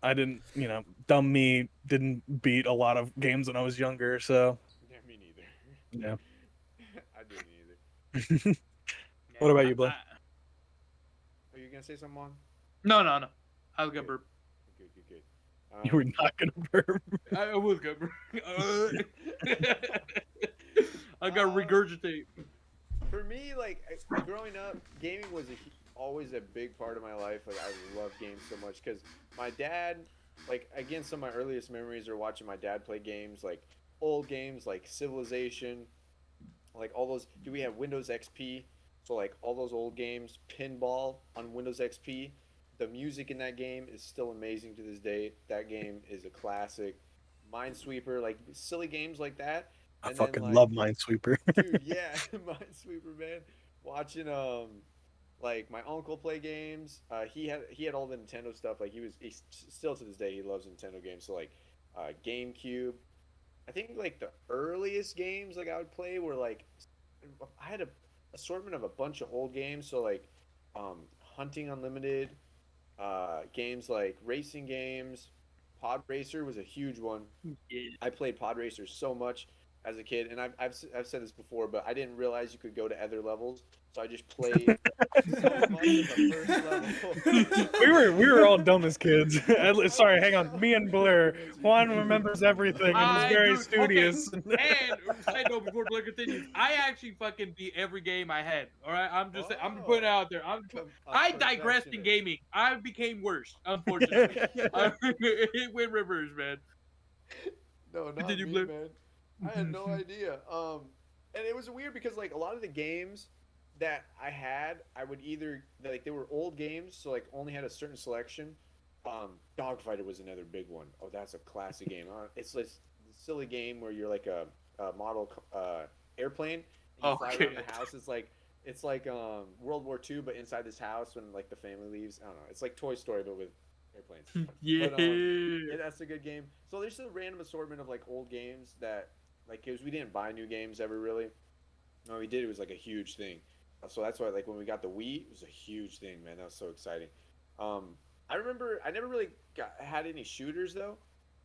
I didn't, dumb me didn't beat a lot of games when I was younger, so Yeah, me neither. yeah. I didn't either. What Yeah, about you, Blur? Are you gonna say something on? no, no, no. I was gonna Good, burp. good, good, good. You were not gonna burp. I was gonna burp. I gotta um, regurgitate. for me, like growing up, gaming was always a big part of my life. Like I love games so much because my dad, like again, some of my earliest memories are watching my dad play games, like old games like Civilization, like all those. Do we have Windows XP? So like all those old games, Pinball on Windows XP. The music in that game is still amazing to this day. That game is a classic. Minesweeper, like silly games like that, I and then fucking love like Minesweeper. dude, yeah, Minesweeper, man. Watching like my uncle play games. He had all the Nintendo stuff. Like he's still to this day he loves Nintendo games. So like GameCube. I think like the earliest games like I would play were like I had a assortment of a bunch of old games. So like Hunting Unlimited, games like racing games. Pod Racer was a huge one. Yeah. I played Pod Racer so much as a kid, and I've said this before, but I didn't realize you could go to other levels, so I just played so much of the first level. We were all dumb as kids. I Sorry, was hang on. so Me and Blair. Juan remembers everything and was I very do. Okay. studious. And side note before Blair continues, I actually fucking beat every game I had. All right, I'm putting it oh, out there. a I digressed in perfectionist. gaming. I became worse, unfortunately. It went reverse, man. No, not Continue, me, Blair. man. I had no idea. And it was weird because like a lot of the games that I had, I would either like they were old games, so like only had a certain selection. Dogfighter was another big one. Oh, that's a classic game. It's this silly game where you're like a model airplane and you fly around Okay. the house. It's like World War II, but inside this house when like the family leaves. I don't know. It's like Toy Story, but with airplanes. But Yeah. yeah, that's a good game. So there's a random assortment of like old games that like because we didn't buy new games ever really. No, we did. It was like a huge thing. So that's why like when we got the Wii, it was a huge thing, man. That was so exciting. Um, I remember I never really had any shooters though,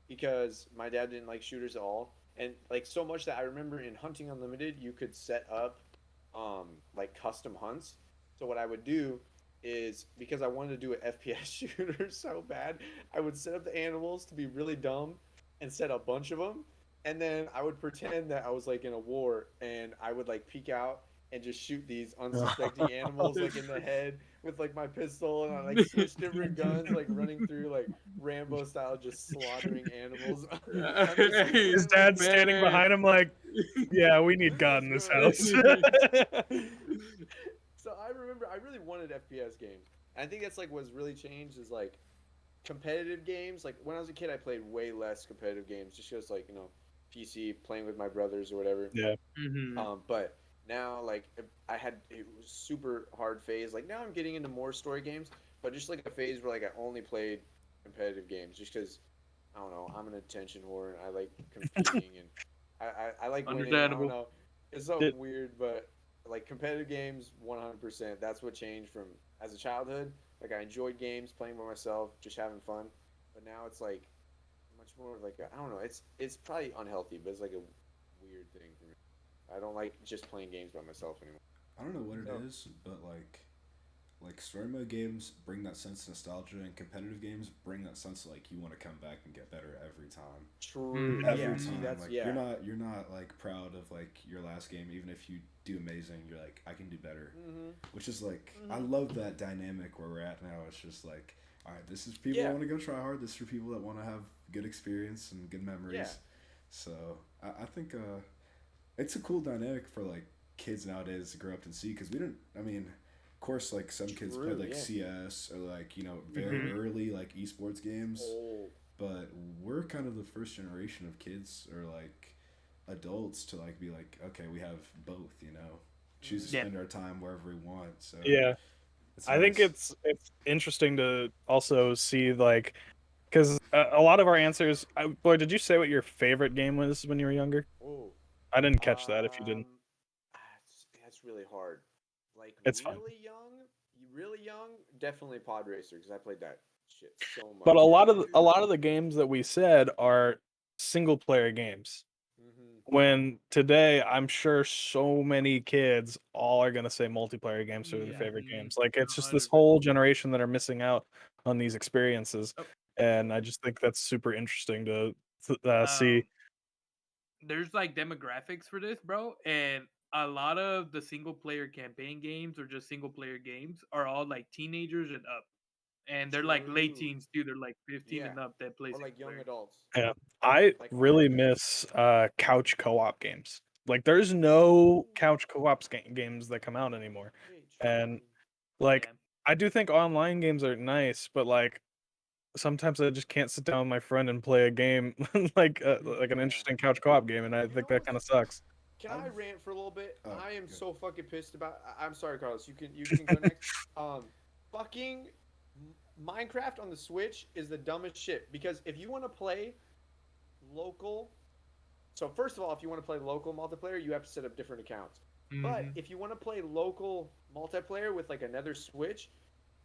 because my dad didn't like shooters at all, and like so much that I remember in Hunting Unlimited, you could set up like custom hunts. So what I would do is because I wanted to do an FPS shooter so bad, I would set up the animals to be really dumb and set a bunch of them, and then I would pretend that I was like in a war, and I would like peek out and just shoot these unsuspecting animals like in the head with like my pistol, and I like switch different guns, like running through like Rambo style, just slaughtering animals on the screen, His and like dad's standing Man. behind him, like, yeah, we need God let's in this go. house. So I remember I really wanted FPS games. I think that's like what's really changed is like competitive games. Like when I was a kid, I played way less competitive games just because like PC playing with my brothers or whatever. Yeah. Mhm. But now like I had it was super hard phase. Like now I'm getting into more story games, but just like a phase where like I only played competitive games just because I don't know. I'm an attention whore and I like competing and I like winning. I don't Understandable. know. It's so Did, weird, but like competitive games, 100%. That's what changed from as a childhood. Like I enjoyed games, playing by myself, just having fun. But now it's like much more of like I don't know. It's probably unhealthy, but it's like a weird thing for me. I don't like just playing games by myself anymore. I don't know what it So is, but like story mode games bring that sense of nostalgia, and competitive games bring that sense of like you want to come back and get better every time. true. Yeah. Every See, Mhm. time, that's like yeah. you're not like proud of like your last game, even if you do amazing. You're like, I can do better, Mhm. which is like I Mhm. love that dynamic where we're at now. It's just like, all right, this is people that Yeah. want to go try hard. This is for people that want to have good experience and good Yeah. memories. So I think it's a cool dynamic for like kids nowadays to grow up and see, because we didn't. I mean, of course, like some kids played True. like Yeah. CS or like very Mhm. early like esports games, Old. but we're kind of the first generation of kids or like adults to like be like, okay, we have both, choose to Mhm. Yeah. spend our time wherever we want. So yeah. it's I think nice. it's interesting to also see like because a lot of our answers. Boy, did you say what your favorite game was when you were younger? Oh. I didn't catch that. If you didn't, Um, that's really hard. Like it's fine. really young, definitely Pod Racer because I played that shit so But much. a lot of the games that we said are single player games. Hmm. When today, I'm sure so many kids all are gonna say multiplayer games are their Yeah. favorite Mhm. games. Like it's just this 100%. whole generation that are missing out on these experiences, Oh, and I Totally. just think that's super interesting to see. um, there's like demographics for this, bro, and a lot of the single player campaign games or just single player games are all like teenagers and up, and they're like late True. teens too. They're like 15 Yeah. and up that play Or single like young player. adults, Yeah, I like our really age. miss couch co-op games. Like there's Ooh. no couch co-op games that come out anymore, Wait, and true. like Yeah. I do think online games are nice, but like sometimes I just can't sit down with my friend and play a game like an Yeah. interesting couch co-op game, and I You know think that what's kind of sucks. Can I've I rant for a little bit? oh I am good. so fucking pissed about. I'm sorry, Carlos. You can go next. Fucking Minecraft on the Switch is the dumbest shit because if you want to play local, so first of all, if you want to play local multiplayer, you have to set up different accounts. But Hmm. if you want to play local multiplayer with like another Switch,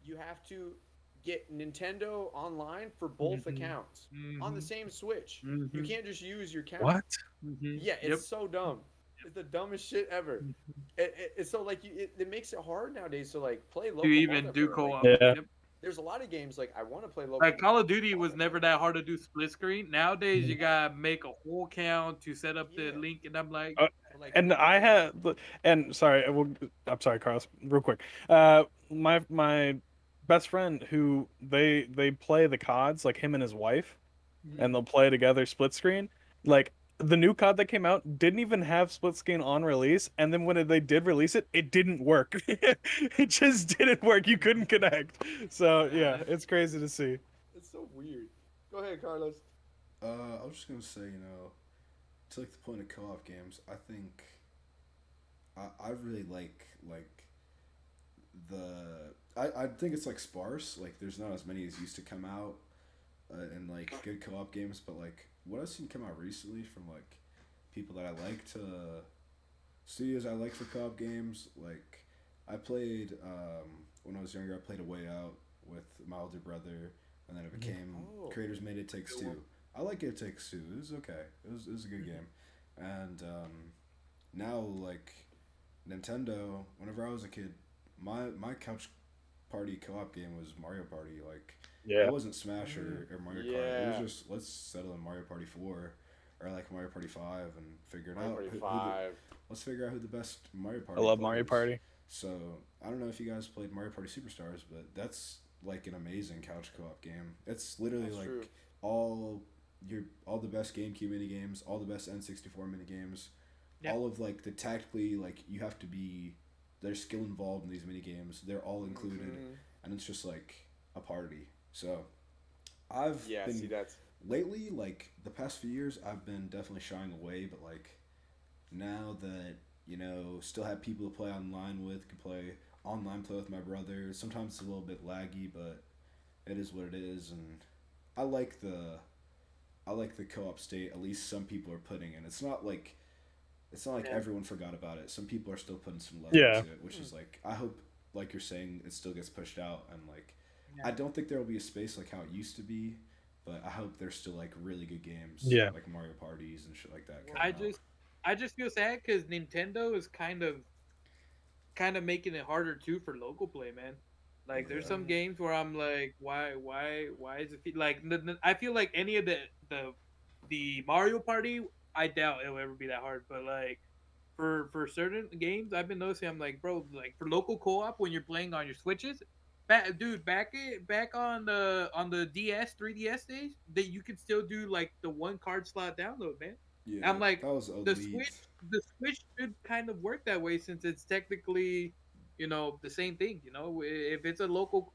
you have to get Nintendo Online for both Hmm. accounts on the Hmm. same Switch. You Hmm. can't just use your account. What? Hmm. Yeah, it's Yep. so dumb. It's the dumbest shit ever. It's so like it makes it hard nowadays to like play To local even do multiplayer. Like co-op. Yeah. Yep. there's a lot of games like I want to play local Like Call of Duty was never multiplayer. that hard to do split screen. Nowadays, you Mhm. gotta make a whole account to set up the Yeah, link, and I'm like, Uh, or like and I had and sorry, I'm sorry, Carlos, real quick. My best friend who they play the CODs like him and his wife, and mm, they'll play together split screen. Like the new COD that came out didn't even have split screen on release, and then when they did release it, it didn't work. It just didn't work. You couldn't connect. So nah, yeah, it's crazy to see. it's so weird. Go ahead, Carlos. I was just gonna say, to like the point of co-op games, I think I really like I think it's like sparse. Like there's not as many as used to come out, and like good co-op games. But like what I've seen come out recently from like people that I like to studios I like for co-op games. Like I played when I was younger. I played A Way Out with my older brother, and then it Mhm. became Oh, creators made It Takes good one. Two. I like It Takes Two. It was okay. It was a good game, and now like Nintendo. Whenever I was a kid, my couch party co-op game was Mario Party. Like, it Yeah. wasn't Smash or Mario Kart. It was Yeah. just let's settle in Mario Party 4 or like Mario Party 5 and figure it Mario out. Party Who the 5. let's figure out who the best Mario I Party love Mario players. Party. So I don't know if you guys played Mario Party Superstars, but that's like an amazing couch co-op game. It's literally That's true. like all all the best GameCube mini games, all the best N64 mini games, Yeah. all of like the tactically like you have to be there's skill involved in these mini games. They're all included, Hmm. and it's just like a party. So I've Yeah, see, been that's. lately like the past few years I've been definitely shying away, but like now that still have people to play online with, can play online play with my brother. Sometimes it's a little bit laggy, but it is what it is, and I like the I like the co-op state. At least some people are putting in. It's not like Yeah. everyone forgot about it. Some people are still putting some love Yeah. into it, which is like I hope, like you're saying, it still gets pushed out. And like Yeah. I don't think there will be a space like how it used to be, but I hope there's still like really good games Yeah. like Mario parties and shit like that Well, I coming out. just I just feel sad because Nintendo is kind of making it harder too for local play, man. Like there's Yeah, some hmm. games where I'm like, why is it like? I feel like any of the Mario Party, I doubt it'll ever be that hard. But like for certain games, I've been noticing, I'm like, bro, like for local co-op when you're playing on your switches, back on the DS 3DS days, that you could still do like the one card slot download, man. yeah, I'm like, that was the Switch, elite. the Switch should kind of work that way since it's technically, the same thing. If it's a local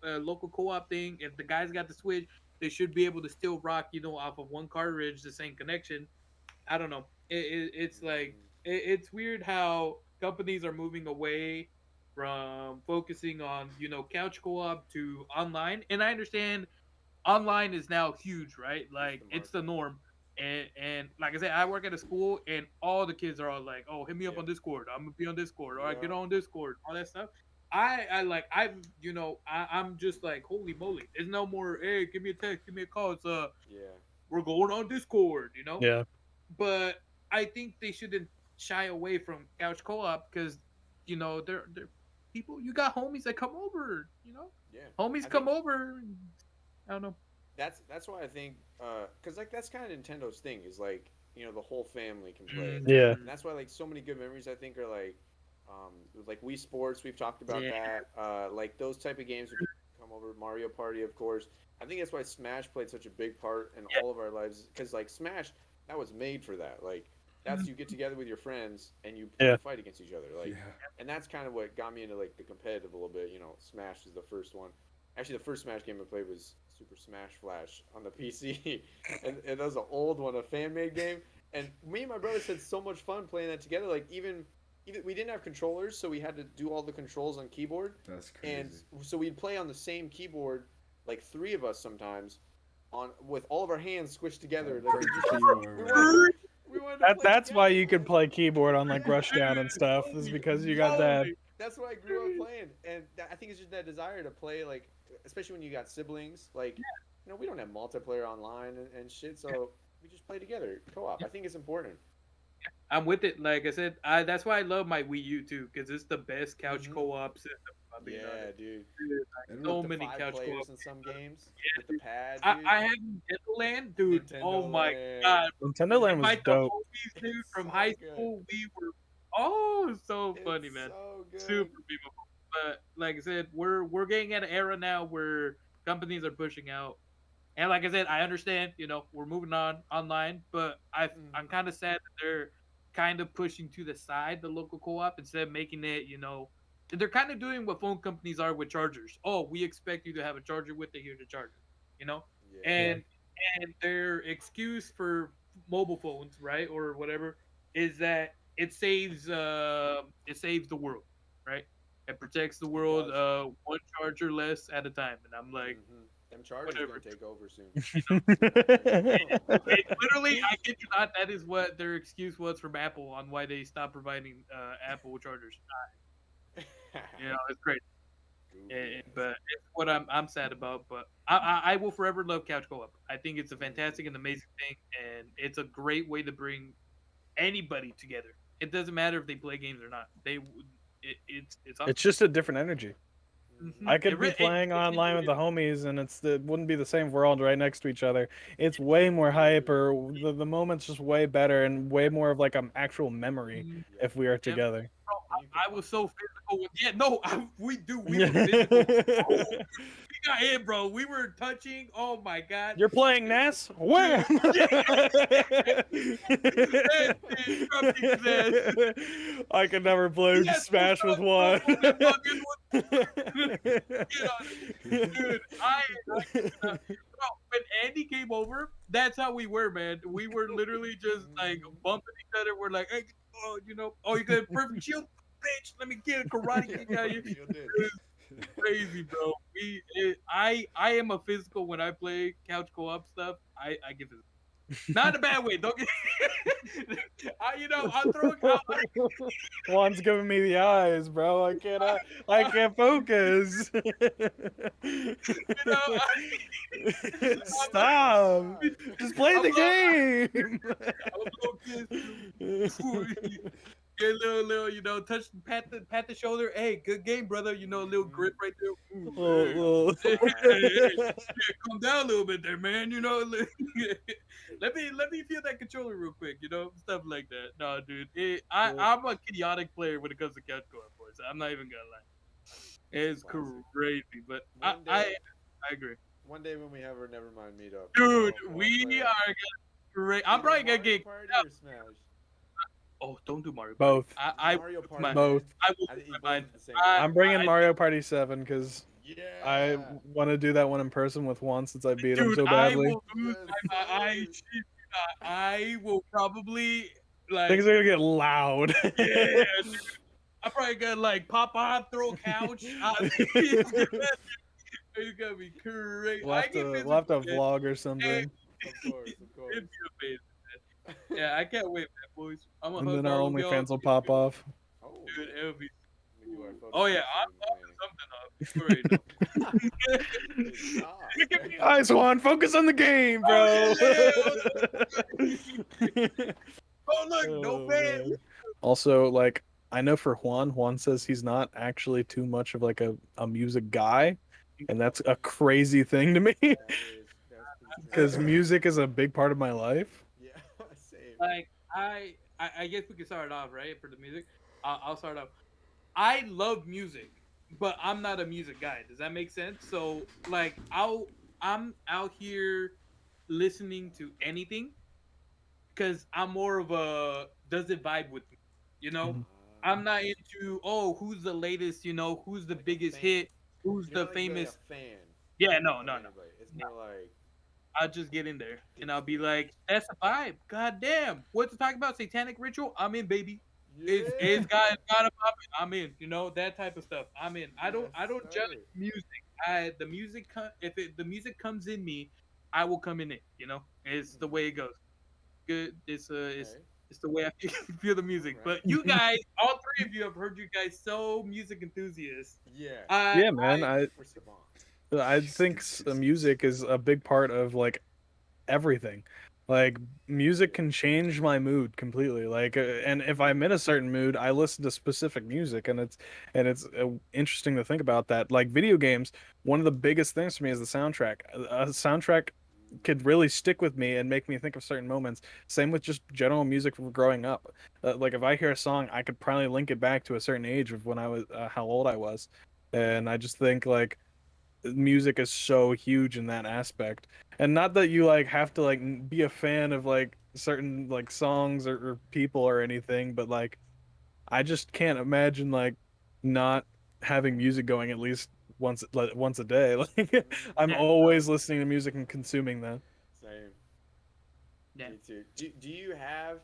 co-op thing, if the guys got the Switch, they should be able to still rock, off of one cartridge, the same connection. I don't know. It's like Hmm. it's weird how companies are moving away from focusing on couch co-op to online, and I understand online is now huge, right? It's Like the it's the market. norm. And like I said, I work at a school, and all the kids are all like, "Oh, hit me up Yep. on Discord. I'm gonna be on Discord, or I get Yep. on Discord, all that stuff." I like I'm just like, holy moly! There's no more. Hey, give me a text, give me a call. It's Yeah. we're going on Discord. Yeah. But I think they shouldn't shy away from couch co-op because they're people. You got homies that come over. Yeah. Homies I come think over. I don't know. that's why I think because like that's kind of Nintendo's thing is like the whole family can play, Yeah. and that's why like so many good memories I think are like Wii Sports, we've talked about Yeah. that, like those type of games when people come over, Mario Party of course. I think that's why Smash played such a big part in all of our lives because like Smash, that was made for that. Like that's you get together with your friends and you Yeah. fight against each other, Yeah, like, and that's kind of what got me into like the competitive a little bit. Smash is the first one. Actually, the first Smash game I played was Super Smash Flash on the PC, and that was an old one, a fan made game. And me and my brothers had so much fun playing that together. Like even we didn't have controllers, so we had to do all the controls on keyboard, that's and crazy. so we'd play on the same keyboard, like three of us sometimes, on with all of our hands squished together. Like Break the we keyboard, wanted man. to, we wanted to play That's why together. you could Like play keyboard on like Rushdown and Dude, stuff, is holy because you got yeah, that. moly. that's what I grew up playing, and I think it's just that desire to play, like especially when you got siblings. Like, we don't have multiplayer online and shit, so we just play together, co-op. I think it's important. I'm with it. Like I said, I that's why I love my Wii U too, because it's the best couch Hmm. co-op system. If I'm being honest, Yeah, dude. dude, like And Up so to many five couch co-op players in some games. games Yeah, with the dude. pad, I dude. I have Nintendo Land, dude. Oh Nintendo my Land. god, bro. Nintendo Land was Invite the dope. homies, dude, It's from high so good. school. We were so funny, It's man. so good. Super memorable. But like I said, we're getting at an era now where companies are pushing out. And like I said, I understand, we're moving on online, but Mm. I'm kind of sad that they're kind of pushing to the side the local co-op instead of making it, they're kind of doing what phone companies are with chargers. Oh, we expect you to have a charger with it, here to charge it, you know? Yeah. Yeah. And their excuse for mobile phones, right, or whatever, is that it saves the world, right? It protects the It world does. one charger less at a time. And I'm like, Them Chargers whatever. gonna take over soon. It literally, I kid you not, that is what their excuse was from Apple on why they stopped providing Apple chargers. It's great, Goofy ass. but it's what I'm sad about. But I will forever love Couch Co-op. I think it's a Hmm. fantastic and amazing thing, and it's a great way to bring anybody together. It doesn't matter if they play games or not. it's awesome. It's just a different energy. Mm-hmm. I could be playing online with the homies, and it wouldn't be the same world right next to each other. It's way more hype, or the moment's just way better and way more of like an actual memory Yeah. if we are Yep. together. Bro, And you can I find. was so physical with yeah, no, we were physical. Oh, we got hit, bro. We were touching. Oh my god. You're playing NAS? Wham! Dude, yeah, that shit dropped his ass. I could never play He has full Smash with stop, bro. one. On that fucking get on it. Dude, I cannot bro, when Andy came over, that's how we were, man. We were literally just like Mhm. bumping each other. We're like, hey, oh, oh, you got a perfect shield, bitch. Let me get a karate Yeah, kick out of you. you did. Crazy, bro. I am a physical when I play couch co-op stuff. I give it not in a bad way. Don't get. I'll throw. Juan's giving me the eyes, bro. I can't focus. I'm Stop. Just play I'm the game. I'm a little kiss you. Get a little, touch, pat the shoulder. Hey, good game, brother. A little grip right there. Ooh, hey, yeah, calm down a little bit there, man. Let me feel that controller real quick. Stuff like that. No, dude, I'm a chaotic player when it comes to couch co-op, boys. I'm not even gonna lie. It's a It's classic. crazy, but I One I, day, I agree, one day when we have our Nevermind meetup, dude. we'll all We play are great. I'm either probably gonna Mario get. Party or Smash. Oh, don't do Mario Party. Both. I will Mario lose Party, my. man. Both. I will I lose think you my both mind. at the same I time. I'm bringing I Mario Party 7 because I Yeah. want to do that one in person with Juan since I beat him dude, so I badly. will lose Yes, my. I sir. shit you not. I will probably like. Things are gonna get loud. Yeah, I probably gonna like pop off, throw a couch. It's gonna be crazy. I get We'll have physical, to man. vlog or And something, Of course, of it'd course. be amazing. Yeah, I can't wait, man, boys. I'm gonna and then hook our all of y'all. OnlyFans will pop off. Oh Dude, yeah. it'll be. We do our photo Oh yeah, session I'm in the popping planning. something up. You already know. Good job. Look at me eyes, Juan. Focus on the game, Oh bro. yeah. Oh look, no Oh, fan. man. Also, like, I know for Juan says he's not actually too much of like a music guy, and that's a crazy thing to me That's pretty because strange. music is a big part of my life. Yeah, same. Like I guess we can start it off right for the music. I'll start off. I love music, but I'm not a music guy. Does that make sense? So like I'm out here listening to anything because I'm more of a does it vibe with me? You know, Mhm. I'm not into who's the latest. Who's the Like a biggest fan. hit? Who's You're the not like really a famous? fan Yeah, no, of no, no. anybody. It's more like I'll just get in there and digs I'll be me. like, "That's a vibe. God damn, what's to talk about? Satanic ritual? I'm in, baby. Yeah. It's got a pop. I'm in. That type of stuff. I'm in. I don't Yes, I don't judge sir. music. The music the music comes in me, I will come in it. It's the way it Mhm. goes. Good. Okay. It's the way I feel the All music. right. But you guys, all three of you, I've heard you guys so music enthusiasts. Yeah. I Yeah, man. We're savants. I Music think enthusiast. music is a big part of like everything. Like music Yeah. can change my mood completely. Like, and if I'm in a certain mood, I listen to specific music, and it's interesting to think about that. Like video games, one of the biggest things for me is the soundtrack. A soundtrack could really stick with me and make me think of certain moments. Same with just general music from growing up. Like if I hear a song, I could probably link it back to a certain age of when I was how old I was, and I just think like music is so huge in that aspect, and not that you like have to like be a fan of like certain like songs or people or anything, but like I just can't imagine like not having music going at least once a day. Like I'm Mhm. yeah, always listening to music and consuming that. Same. yeah. Me too. Do you have?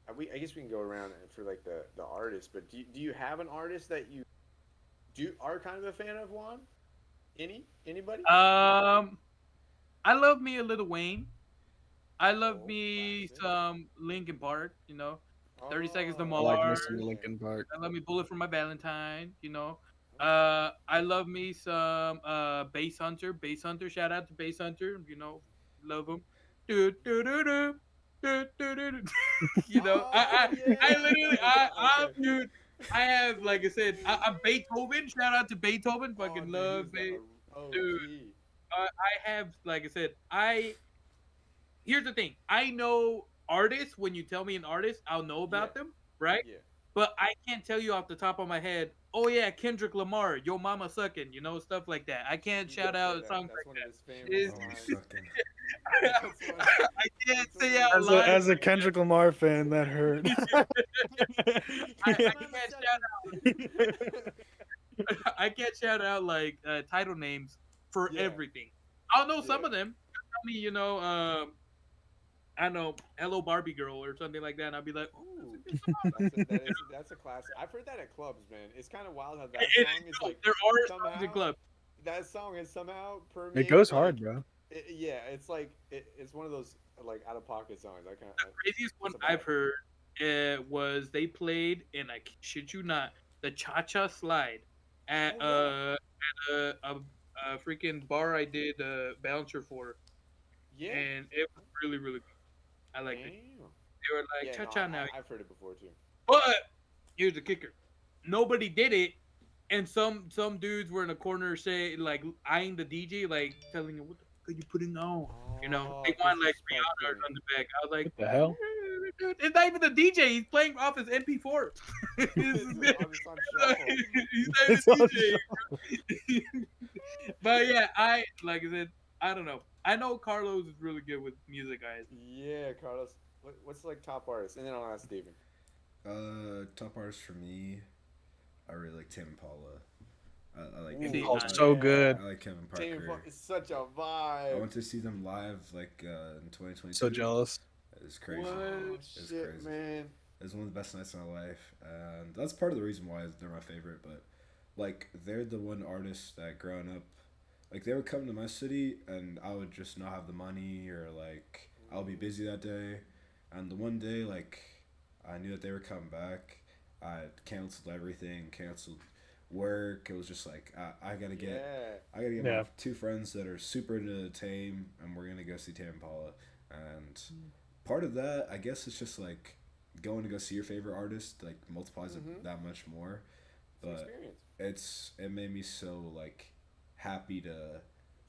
I guess we can go around for like the artist, but do you have an artist that you do are kind of a fan of? Juan? Anybody? Um, I love me a little Wayne. I love Oh, me classic. some Linkin Park. 30 Seconds to I like Oh me some Mars. man. Linkin Park. I love me Bullet for My Valentine. Okay. I love me some Bass Hunter. Bass Hunter. Shout out to Bass Hunter. Love him. Do do do do do do do. do. I Oh I I yeah. literally Okay. dude. I have, like I said, I'm Beethoven. Shout out to Beethoven. Oh, Fucking dude, love he's Beethoven. a Dude, OG. I have, like I said, I here's the thing. I know artists. When you tell me an artist, I'll know Yeah, about them, right? yeah. But I can't tell you off the top of my head. Oh yeah, Kendrick Lamar, Yo Mama Suckin', stuff like that. I can't You shout can say out that. songs That's like one of that. his famous It's, Oh, lines. sucking. That's one. I can't That's one of say his out famous lines As a like lines. Kendrick Lamar fan, that hurt. I Your mama can't sucking. shout I can't shout out like title names for Yeah, everything. I'll know some yeah. of them. Tell me, I don't know, Hello Barbie Girl or something like that, and I'll be like, oh, that's a Ooh, good song. that's a classic. I've heard that at clubs, man. It's kind of wild how that It, song is no, like there are songs in somehow clubs. that song has somehow It permeated goes like hard, bro. yeah. It's like it's one of those like out of pocket songs. I kind The of craziest one it's a I've vibe. heard was they played, and I shit you not, the Cha Cha Slide at Oh yeah, a freaking bar I did bouncer for, yeah. and it was really really good. I liked it. Damn. They were like Yeah, Cha no, Cha now, I've heard it before too. but here's the kicker: nobody did it, and some dudes were in a corner say like eyeing the DJ, like telling him, "What the fuck are you putting on?" They Oh, want like Rihanna disrespecting. on the back. I was like, What the hell? dude, it's not even the DJ. He's playing off his MP4. It's on shuffle. He's not even It's all DJ. But yeah, like I said, I don't know. I know Carlos is really good with music, guys. Yeah, Carlos. What's like top artist? And then I'll ask Steven. Top artist for me, I really like Tame Impala. I like See, Oh, I, so good. I like Kevin Tame Impala Parker. is such a I vibe. went to see them live like in 2022. So jealous. It was crazy. Oh what? It was shit, crazy. man. It was one of the best nights of my life, and that's part of the reason why they're my favorite. But like, they're the one artist that growing up, like they would come to my city, and I would just not have the money, or like I'll be busy that day, and the one day like I knew that they were coming back, I canceled everything, canceled work. It was just like Yeah. I gotta get my Yeah. two friends that are super into Tame, and we're gonna go see Tame Impala. And part of that, I guess, it's just like going to go see your favorite artist like multiplies Mm-hmm. it that much more. It's an But experience. it made me so like happy to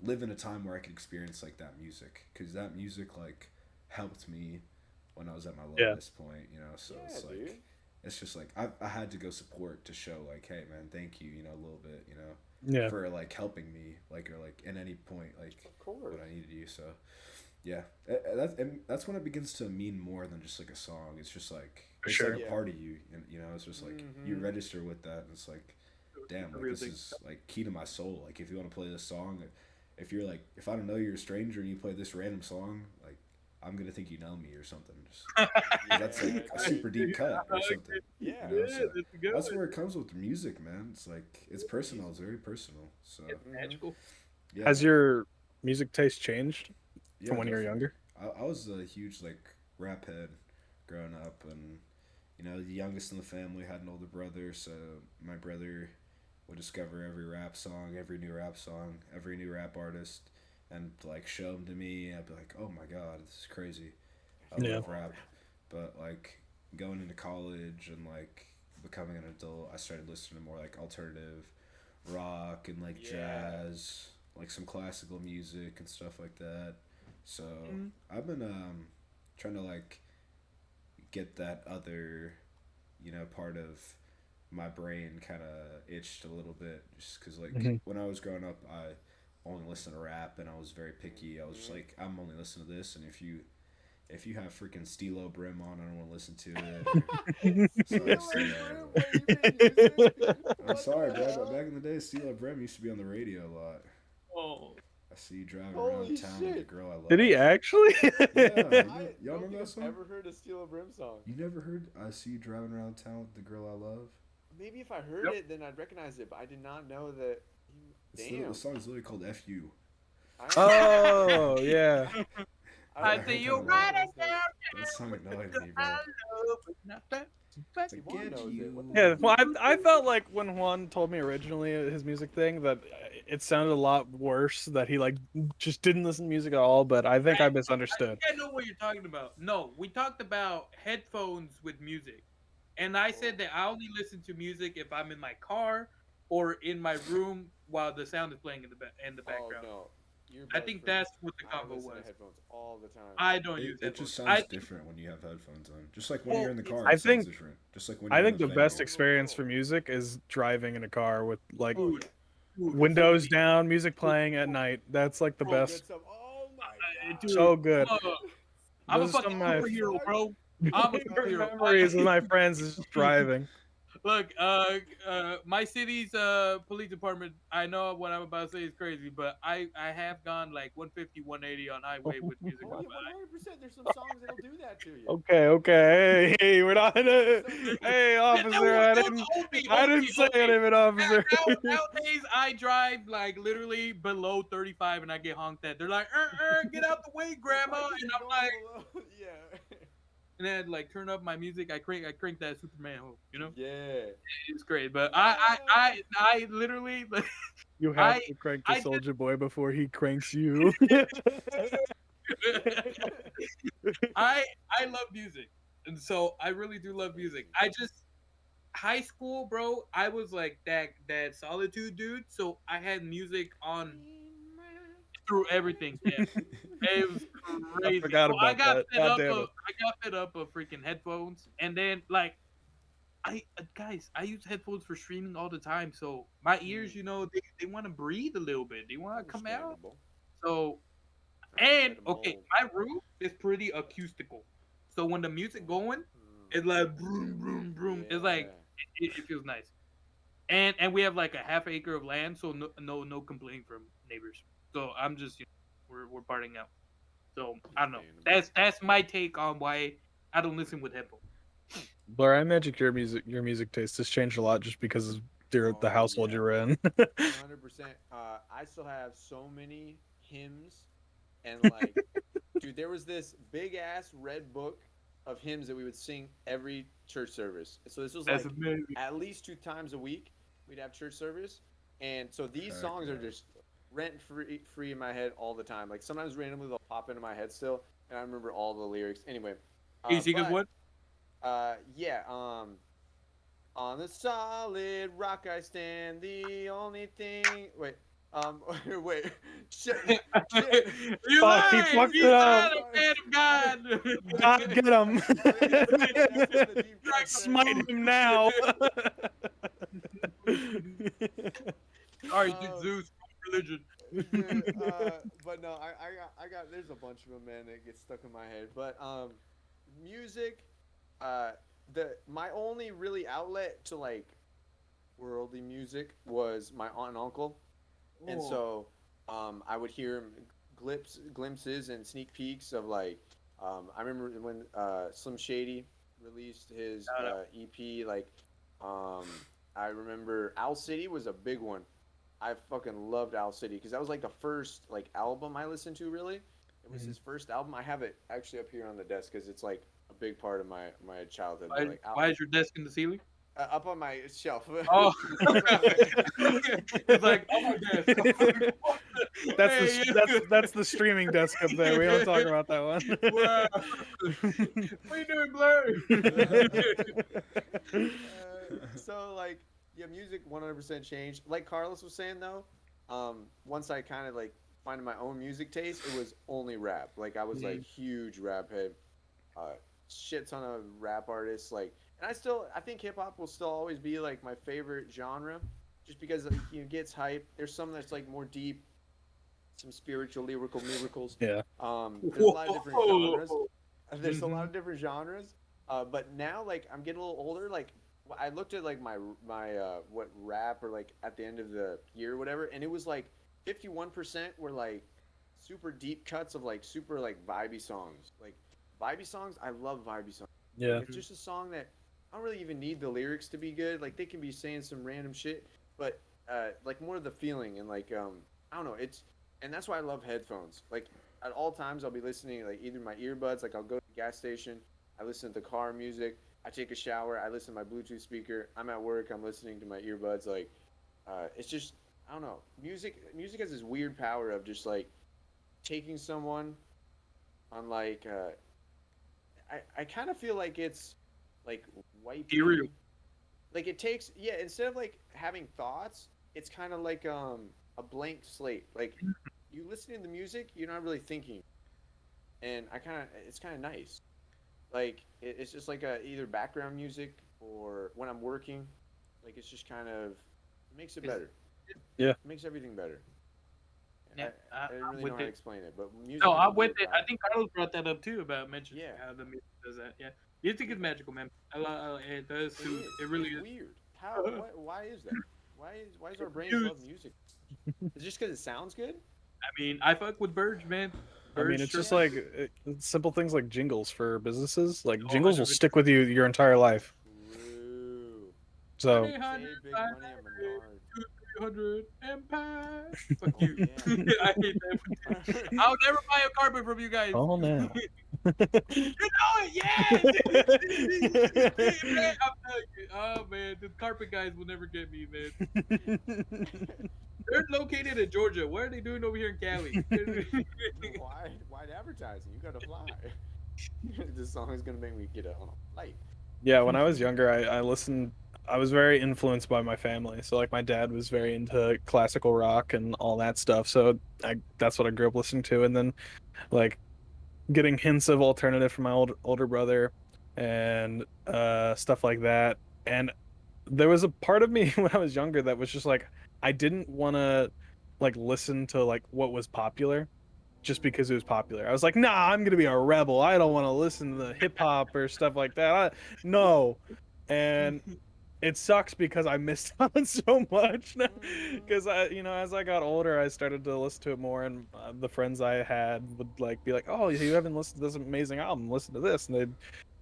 live in a time where I could experience like that music, because that music like helped me when I was at my Yeah. lowest point. So Yeah, it's dude. like it's just like I had to go support to show like, hey man, thank you, a little bit, Yeah. for like helping me, like, or like in any point like Of course. what I needed you. So yeah, that's when it begins to mean more than just like a song. It's just like For it's sure. like a Yeah. part of you, and it's just like you Mhm. register with that, and it's like, damn, A like real this thing. is like key to my soul. Like if you want to play this song, if you're like, if I don't know you're a stranger and you play this random song, like I'm gonna think you know me or something. Just 'cause that's Yeah, like a dude. super deep cut or something. Yeah. Yeah, So that's good. that's where it comes with music, man. It's like it's personal. It's very personal. So It's magical. yeah, Has your music taste changed yeah, from when you were definitely. younger? I was a huge like rap head growing up, and the youngest in the family had an older brother, so my brother would discover every rap song, every new rap song, every new rap artist, and like show them to me. I'd be like, oh my god, this is crazy. I Yeah. love rap. But like going into college and like becoming an adult, I started listening to more like alternative rock and like Yeah. jazz, like some classical music and stuff like that. So Mhm. I've been trying to like get that other, part of my brain kind of itched a little bit, just because like Hmm. when I was growing up, I only listened to rap, and I was very picky. I was just Mhm. like, I'm only listening to this, and if you have freaking Stilo Brim on, I don't want to listen to it. Sorry, Stealer Stilo. Brim? Wait, you made music? I'm What sorry, the bro, but hell? back in the day, Stilo Brim used to be on the radio a lot. Oh, I see you driving around Holy town with the shit. girl I Did he love. actually? Yeah, I y'all don't remember think that I've song? ever heard a Steal a Brim song. You never heard I see you driving around town with the girl I love? Maybe if I heard yep. it, then I'd recognize it, but I did not know that. The Damn. song is literally called FU. I am. Oh yeah. I I I see heard am that a you definitely lot. gonna riding listen to it. down That song annoyed the me, I bro. love, but not that. It's like, Juan get knows it. What the you. Yeah, heck? well, I felt like when Juan told me originally his music thing that it sounded a lot worse. That he like just didn't listen to music at all. But I think I I think misunderstood. I know what you're talking about. No, we talked about headphones with music, and I said Oh, that I only listen to music if I'm in my car or in my room while the sound is playing in the oh background. no, I earbuds think for me. that's what the I combo listen to was. headphones all the time. I don't use It headphones. just I sounds think different when you have headphones on. Just like when you're well, in the It's car, I it sounds think different. Just like when I you're in think a the it's a best venue. whole other experience for world. music is driving in a car with like Oh yeah. dude, dude, for windows me, down, music dude, playing at night. That's like the Some bro, good best. stuff. Oh my god. dude, So good. I'm a Those are some fucking of my Oh superhero, my. bro. Oh I'm my a god. favorite superhero. memories with my friends is just driving. Look, my city's police department. I know what I'm about to say is crazy, but I have gone like 150, 180 on highway with music Oh on. yeah, 100%. There's some songs that'll do that to you. Okay, okay. Hey, we're not. There's some. Hey, officer, That was I didn't say okay. anything, officer. Nowadays, I drive like literally below 35 and I get honked at. They're like, get out the way, Like, grandma. why And keep I'm going like, below? Yeah. and then like turn up my music. I crank that Superman home. Yeah. It's great. But Yeah. I literally, You have I, to crank the I just, soldier boy before he cranks you. I, I love music. And so I really do It's love music. amazing. I just, high school, bro, I was like that solitude dude. So I had music on In my through everything, man. It was I crazy. forgot So I about got that. fed God up damn of it. I got fed up of freaking headphones, and then like guys, I use headphones for streaming all the time. So my ears, mm, they want to breathe a little bit. They want to come out. understandable. So Let and them okay, mold. my room is pretty acoustical. So when the music going, Mm, it's like broom broom broom. It's like yeah. it feels nice. And we have like a half acre of land, so no complaining from neighbors. So I'm just we're partying out. So I don't know. Understandable. That's my take on why I don't listen with headphones. Blur, I imagine your music taste has changed a lot just because of the Oh household yeah. you're in. 100%. I still have so many hymns and like, dude, there was this big ass red book of hymns that we would sing every church service. So this was That's like amazing. at least 2 times a week we'd have church service, and so these Heck songs are yeah. just rent free in my head all the time. Like sometimes randomly they'll pop into my head still, and I remember all the lyrics. Anyway, Can you sing us but one? yeah, on the solid rock I stand. The only thing. Wait. Wait. Shit. Shit. You Fuck, he lied. fucked Sorry. it He's up. not Sorry. a man of God. God, get him. That's one of the deep cuts there. Smite him now. Sorry, Um, Zeus, religion. dude, but no, I got. There's a bunch of them, man, that get stuck in my head. But music, uh, the my only really outlet to like worldly music was my aunt and uncle, and Oh, so I would hear glimpses and sneak peeks of like I remember when Slim Shady released his shout out. EP. Like um, I remember Owl City was a big one. I fucking loved Owl City because that was like the first like album I listened to. Really, it was Mhm. his first album. I have it actually up here on the desk because it's like a big part of my childhood. But Why, like why is your desk in the ceiling? up on my shelf. Oh, That's what I'm saying. it's like, oh my desk. That's Hey, that's the streaming desk up there. We don't talk about that wow. one. What you doing, Blur? So like yeah, music 100% changed. Like Carlos was saying though, once I kind of like finding my own music taste, it was only rap. Like I was like Mhm. huge rap head, uh, shit ton of rap artists. Like, and I think hip hop will still always be like my favorite genre, just because like, it gets hype. There's some that's like more deep, some spiritual lyrical miracles. Yeah. There's a lot of different genres. Whoa. There's a lot Mhm. of different genres. But now, like, I'm getting a little older. Like, I looked at like my what rap or like at the end of the year or whatever, and it was like 51% were like super deep cuts of like super like vibey songs. Like vibey songs, I love vibey songs. Like Yeah. it's just a song that I don't really even need the lyrics to be good. Like they can be saying some random shit, but like more of the feeling and like I don't know. It's and that's why I love headphones. Like at all times, I'll be listening like either my earbuds. Like I'll go to the gas station, I listen to the car music. I take a shower, I listen to my Bluetooth speaker. I'm at work, I'm listening to my earbuds. Like it's just I don't know. Music has this weird power of just like taking someone on like I kind of feel like it's like Serial. wiping. Like it takes, yeah, instead of like having thoughts, it's kind of like a blank slate. Like you listening to the music, you're not really thinking, and it's kind of nice. Like it's just like either background music or when I'm working, like it's just kind of it makes it It's, better. Yeah. It makes everything better. yeah, I I'm really know with how to it. explain it, but No, music is a I'm with weird it. I power. think Carlos brought that up too about mentioning Yeah, how the music does that. Yeah, music is magical, man. It does it soothe. is. It really It's is. weird. How? What? Why is that? Why is our brains Muse. love music? Is it just because it sounds good? I mean, I fuck with Burge, man. I mean, Burge it's sure. just Yeah. like simple things like jingles for businesses. Like Oh, jingles will 100%. stick with you your entire life. True. So Honey, honey, Save big money at 500, Menards. 200, Empire. Fuck Oh you. yeah. I hate that one too. I'll never buy a carpet from you guys. oh You no. know it, yes. Man, I'm telling you. Oh man, the carpet guys will never get me, man. They're located in Georgia. What are they doing over here in Cali? Wide advertising. You gotta fly. This song is gonna make me get on a flight. Yeah, when I was younger, I listened. I was very influenced by my family. So like my dad was very into classical rock and all that stuff. So that's what I grew up listening to. And then like getting hints of alternative from my older brother and stuff like that. And there was a part of me when I was younger that was just like I didn't want to like listen to like what was popular just because it was popular. I was like, nah, I'm gonna be a rebel. I don't want to listen to hip hop or stuff like that. No, and it sucks because I missed out on so much. Mm-hmm. Because as I got older, I started to listen to it more, and the friends I had would like be like, "Oh, you haven't listened to this amazing album? Listen to this," and they'd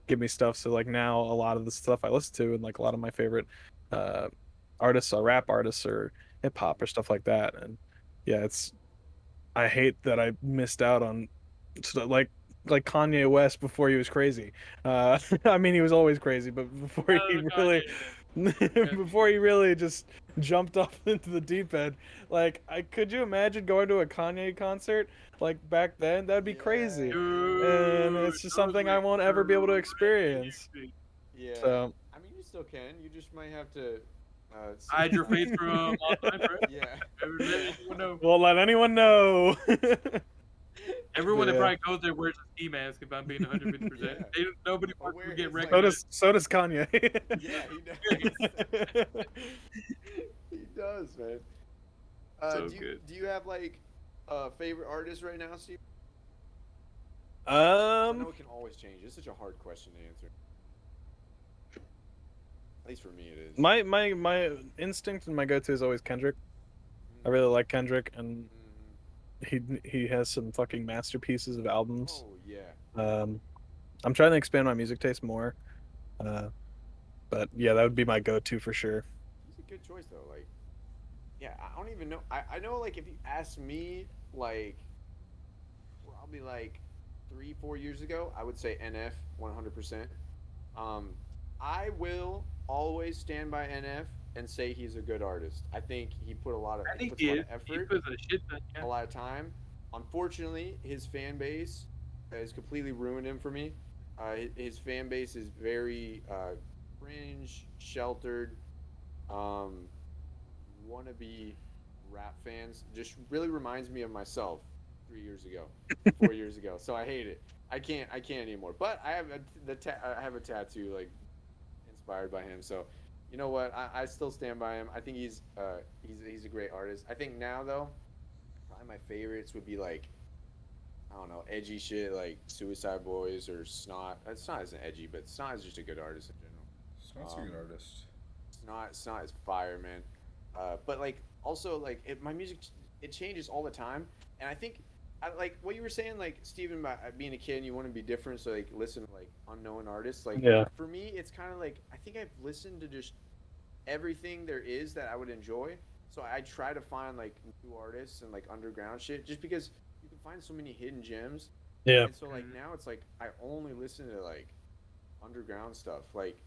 give me stuff. So like now, a lot of the stuff I listen to, and like a lot of my favorite uh, artists are rap artists or hip hop or stuff like that. And yeah, I hate that I missed out on like Kanye West before he was crazy. I mean, he was always crazy, but before Shout out he to really, Kanye, man. before he really just jumped off into the deep end, like I could you imagine going to a Kanye concert like back then? That'd be Yeah, crazy, yeah, and Dude, it's just those something I were won't ever be able to experience. crazy. yeah. So I mean, you still can. You just might have to sit Hide your aside. face from online, right? Yeah, Never let yeah. anyone know. won't let anyone know. Everyone that Yeah. probably goes there wears a ski mask. If I'm being 150%, Yeah. nobody Or wants to wear get his So like. recognized. does Kanye. Yeah, he does. He does, man. So good. Do you have like a favorite artist right now, Steve? 'Cause I um know it can always change. It's such a hard question to answer. At least for me, it is. my instinct and my go-to is always Kendrick. I really like Kendrick, and Mm-hmm. he has some fucking masterpieces of albums. Oh yeah, Um, I'm trying to expand my music taste more, uh, but yeah, that would be my go-to for sure. he's a good choice though. Like, yeah, I don't even know. I know like if you ask me, like probably like 3 4 years ago, I would say NF 100%. Um, I will always stand by NF and say he's a good artist. I think I he think puts a he lot is. of He effort, puts a shit ton. a Yeah. lot of time. Unfortunately, his fan base has completely ruined him for me. His fan base is very cringe, sheltered, um, wannabe rap fans. Just really reminds me of myself 3 years ago, 4 years ago. So I hate it. I can't anymore. But I have I have a tattoo like inspired by him. So you know what? I still stand by him. I think he's a great artist. I think now though, probably my favorites would be like I don't know, edgy shit like Suicide Boys or Snot. Snot isn't edgy, but Snot is just a good artist in Scott's a general. good artist. Snot is fire, man. But like also like my music it changes all the time, and I think I like what you were saying, like Steven, about being a kid and you want to be different, so like listen to like unknown artists. Like Yeah, for me, it's kind of like I think I've listened to just everything there is that I would enjoy. So I try to find like new artists and like underground shit, just because you can find so many hidden gems. yeah. And so like now it's like I only listen to like underground stuff, like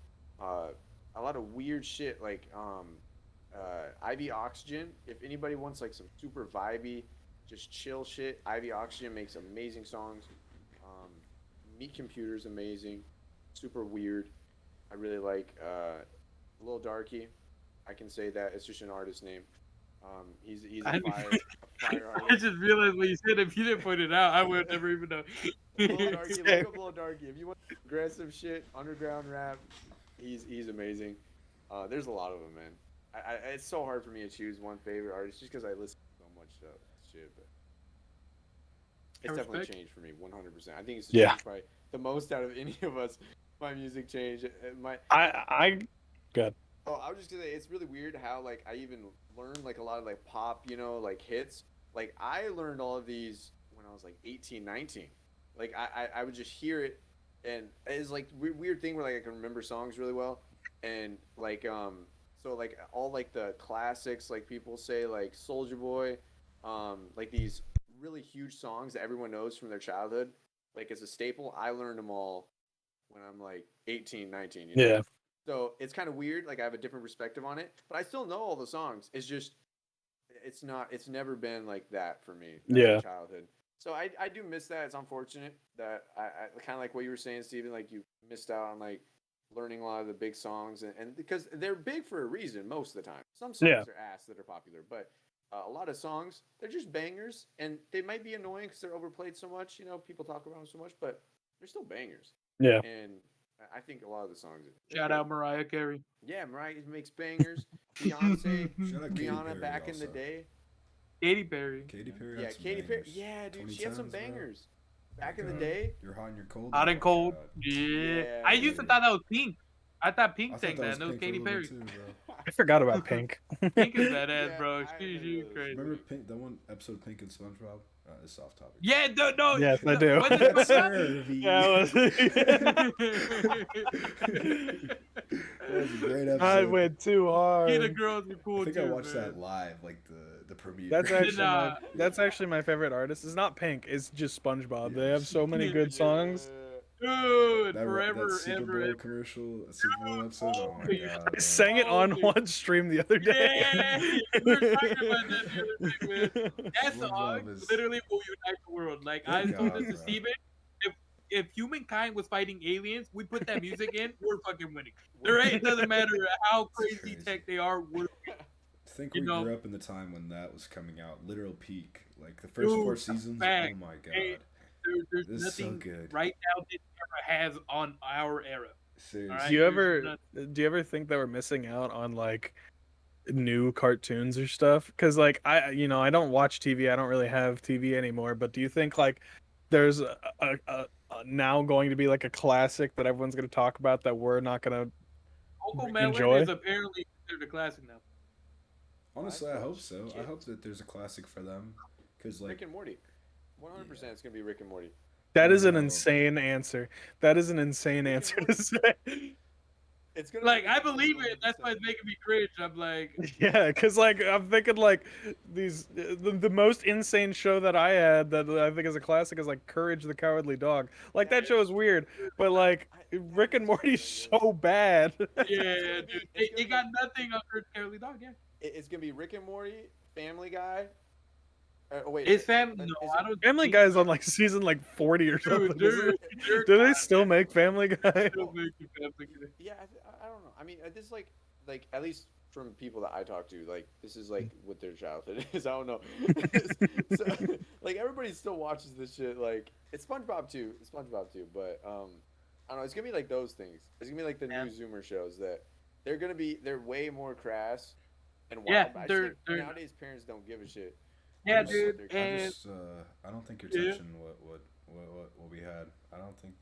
uh, a lot of weird shit, like Ivy Oxygen. If anybody wants like some super vibey, just chill shit, Ivy Oxygen makes amazing songs. Um, Meat Computer's amazing, super weird. I really like Lil Darky. I can say that it's just an artist name. He's I, a fire I artist. just realized what you said. If you didn't point it out, I would never even know. Lil Darky, look up Lil Darky. If you want aggressive shit, underground rap, he's amazing. There's a lot of them, man. It's so hard for me to choose one favorite artist just because I listen to so much shit. But I it's definitely respect. changed for me, 100%. I think it's Yeah. changed by the most out of any of us. My music changed. My I good. Oh, I was just gonna say it's really weird how like I even learned like a lot of like pop, like hits. Like I learned all of these when I was like 18, 19. Like I would just hear it, and it's like weird thing where like I can remember songs really well, and like so like all like the classics like people say like Soldier Boy, like these really huge songs that everyone knows from their childhood, like as a staple. I learned them all when I'm like 18, 19. Yeah. So it's kind of weird. Like I have a different perspective on it, but I still know all the songs. It's just it's not. It's never been like that for me. That's my Yeah. childhood. So I do miss that. It's unfortunate that I kind of like what you were saying, Steven. Like you missed out on like learning a lot of the big songs, and because they're big for a reason most of the time. Some Yeah. songs are ass that are popular, but a lot of songs they're just bangers, and they might be annoying because they're overplayed so much. People talk about them so much, but they're still bangers. Yeah. And I think a lot of the songs are Shout good. out Mariah Carey. Yeah, Mariah makes bangers. Beyonce, Shout out Katy Rihanna Perry back in the also. day. Katy Perry. Katy Perry Yeah, had some Katy Perry. bangers. Yeah, dude, she had some 2010s, bro. bangers. Back My in the God. day. You're hot and you're cold. Hot Oh and my cold. God. Yeah. Yeah, I used to dude. thought that was Pink. I thought I Pink thought sang that that, was and it was Pink for a Katy little Perry. bit too, bro. I forgot about Pink. Pink is badass, Yeah, bro. I She's remember those. crazy. Remember Pink? That one episode of Pink and SpongeBob. It's off topic. Yeah, no, Yes, I no, do. was it Yes, SpongeBob? sir. V. Yeah, That was a great I episode. went too He the hard. girls were I cool think too, I watched man. that live, like the premiere. That's actually Nah. my favorite artist. It's not Pink. It's just SpongeBob. They have Yes. so many good songs. Dude, that forever, Super ever, Bowl ever. commercial, that Super Bowl episode. Oh my Always, God, I man. sang it on always. one stream the other day. Yeah, we were talking about that the other day, man. That song SpongeBob is literally will unite the world. Like good I told God, this to bro. Steven, if humankind was fighting aliens, we put that music in, we're fucking winning. It doesn't matter how It's crazy crazy. tech they are, we're Think you we know. grew up in the time when that was coming out, literal peak. Like the first four Dude, seasons. fact. Oh my Hey, God, there's this is so nothing good. right now this era has on our era. Seriously. All Do right, you there's ever nothing. do you ever think that we're missing out on like new cartoons or stuff? Because like I don't watch TV. I don't really have TV anymore. But do you think like there's a now going to be like a classic that everyone's going to talk about that we're not going Coco to Melon enjoy? is apparently considered a classic now. Honestly, I hope so. I Shit. hope that there's a classic for them, because like Rick and Morty. 100% it's going to be Rick and Morty. That is an No. insane answer. That is an insane Rick and answer to Morty. say. It's going to Like be I Rick and Morty believe it. That's why it's making me cringe. I'm like, Yeah, because like I'm thinking like the most insane show that I had that I think is a classic is like Courage the Cowardly Dog. Like that show is weird, but like Rick and Morty's so bad. yeah, gonna be- dude, it's gonna it got nothing on Courage the Cowardly Dog. Yeah, It's going to be Rick and Morty, Family Guy. Oh, wait. it's family. No, is I don't. Family think Guy's so. on like season like 40 or something. Dude, isn't it? they're Do they not still make Family Guy? still making Family Guy. Yeah, I don't know. I mean, this is like at least from people that I talk to, like this is like what their childhood is. I don't know. So like everybody still watches this shit. Like it's SpongeBob too. It's SpongeBob too. But I don't know. It's gonna be like those things. It's gonna be like the Yeah. new Zoomer shows that they're way more crass and wild. Yeah, But I just they're- think they're- nowadays parents don't give a shit. Yeah, about what dude, their I kids- and just I don't think you're Yeah. touching what we had. I don't think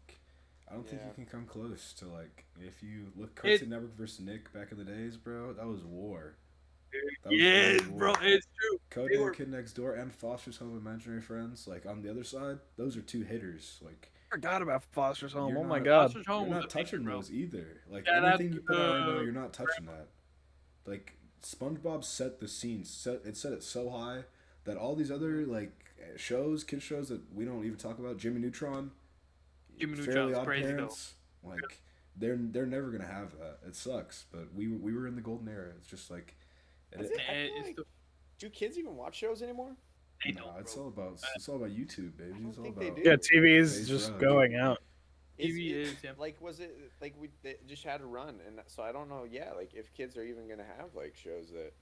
Yeah. you can come close to like if you look Cartoon Network versus Nick back in the days, bro. That was war. That was yes, war. bro, it's true. Code they Name were- Kid Next Door and Foster's Home Imaginary Friends, like on the other side, those are two hitters. Like I forgot about Foster's Home. You're Oh my not- god. Foster's Home you're was not a banger, touching bro. those either. Like Shout out anything you to put out right now, the- you're not touching that. Like SpongeBob set the scene. Set it so high that all these other like shows, kid shows that we don't even talk about, Jimmy Neutron, Jimmy Fairly Neutron's Odd crazy though. Parents, like they're never gonna have that. It sucks, but we were in the golden era. It's just like That's it. I And feel it's like- the- Do kids even watch shows anymore? they nah, don't, it's bro. all about YouTube, baby. I don't It's all think they about do. Yeah, TV is Phase just Rug. going out. TV is, yeah. like was it like we they just had a run, and so I don't know. Yeah, like if kids are even gonna have like shows that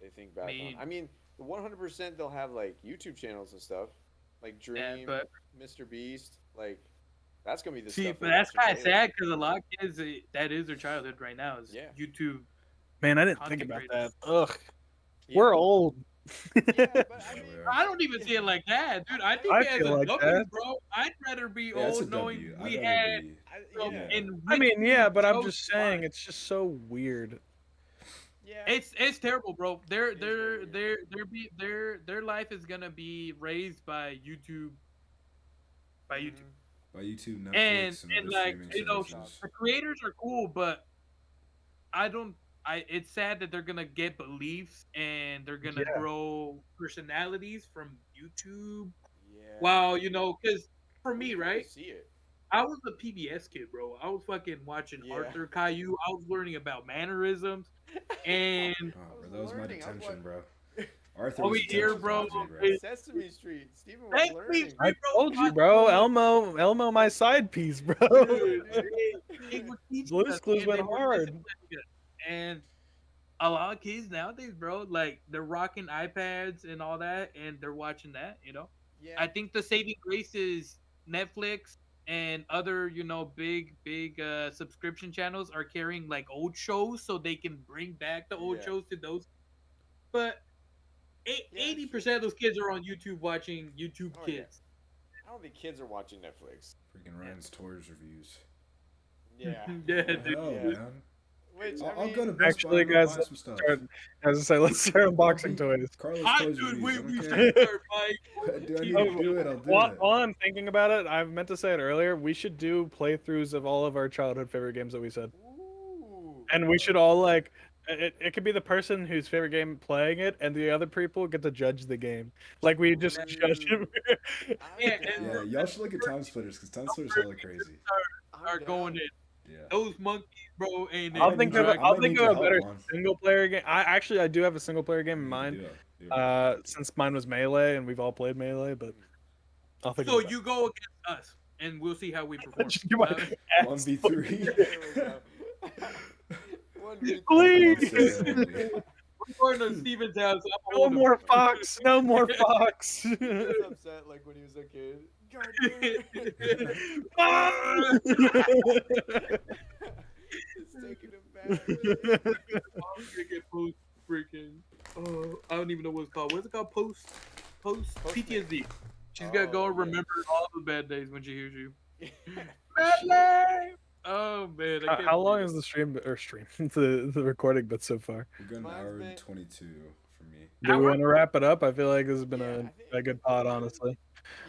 they think I back on. mean, I mean, 100% they'll have like YouTube channels and stuff, like yeah, Dream, but Mr. Beast. Like that's gonna be the see, stuff but we're that's watching kind of daily. sad because a lot of kids that is their childhood right now is Yeah, YouTube Man, I didn't think content about creators. that. Ugh, yeah, we're old. yeah. But I Yeah, mean, we are. I don't even see it like that, dude. I think I it as feel a like W, that. bro. I'd rather be Yeah, it's a old knowing W. I'd we rather had be. some yeah, Yeah. I mean, yeah, enriching but I'm shows just to watch. saying, it's just so weird. yeah. It's terrible, bro. It is very weird. Their life is gonna be raised by YouTube. Hmm. By YouTube, And Netflix, and other like streaming TikTok. services. the creators are cool, but I don't. It's sad that they're gonna get beliefs and they're gonna Yeah. grow personalities from YouTube. Yeah. Wow, because for Well, me, you kind of right, see it. I was a PBS kid, bro. I was fucking watching Yeah. Arthur Caillou. I was learning about mannerisms, and Oh, I was bro, that was my learning. I was detention, what? bro. Arthur over was here, detention for bro. me, bro. Sesame Street. Steven was Sesame learning. I Street, bro. told you, Taught bro. me, Elmo, my side piece, bro. Yeah, dude. dude. They were teaching Blue's us, Clues and went they were hard. disciplining us. And a lot of kids nowadays, bro, like they're rocking iPads and all that, and they're watching that. Yeah. I think the saving grace is Netflix and other, big subscription channels are carrying like old shows so they can bring back the old Yeah. shows to those. But Yeah, that's true. 80% of those kids are on YouTube watching YouTube Oh yeah. Kids. I don't think kids are watching Netflix. Freaking Ryan's Tours reviews. Yeah. Yeah, What the dude. hell, Yeah. man? Which I'll go to Best Buy Actually, and I'll guys, buy some stuff. as I say, let's start unboxing toys. Carlos I Toys dude, reviews. I we don't should care. start buying Do I need TV to do it? I'll do While, it. while I'm thinking about it, I meant to say it earlier. We should do playthroughs of all of our childhood favorite games that we said, Ooh. and we should all like. It could be the person whose favorite game playing it, and the other people get to judge the game. Like we just judge him. I'm Yeah, down. Yeah, y'all should look at Time Splitters because Time Splitters hella crazy. I'm are down. going in. Yeah. Those monkeys, bro, ain't I'll might think need of your- a, I I'll might think need of your a better help, Juan. single player game. I do have a single player game in You mind. do it. Do it. Since mine was Melee and we've all played Melee, but I'll think So of you go against us, and we'll see how we perform. Just give my ass 1v3. There we go. 1v3. Please. We're going to Steven's house. I'm No holding more Fox. No more Fox. He was upset like when he was a kid. God damn it. Ah! It's taking him back. freaking post freaking. Oh, I don't even know what it's called. What's it called? Post PTSD. She's got to go and yeah. remember all the bad days when she hears you. Bad Oh man, I can't How long believe is the stream the recording been so far? We've got an Mine's hour been- and 22 for me. Do we Hour? want to wrap it up? I feel like this has been Yeah, I think a good pod, honestly.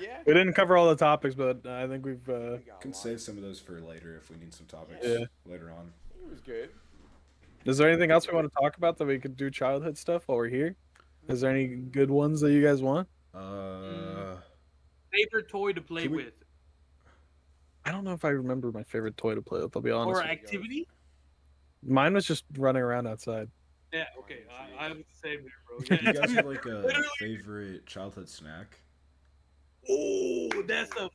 Yeah. We didn't cover all the topics, but I think we've. We got a Can lot. save some of those for later if we need some topics Yeah. later on. It was good. Is there anything else we want to talk about that we could do childhood stuff while we're here? Is there any good ones that you guys want? favorite toy to play Can we- with I don't know if I remember my favorite toy to play with. I'll be honest. or with you. activity? Mine was just running around outside. Yeah, okay. I was the same there, bro. Do you guys Yeah. have like a Literally. favorite childhood snack? Oh, that's a fucking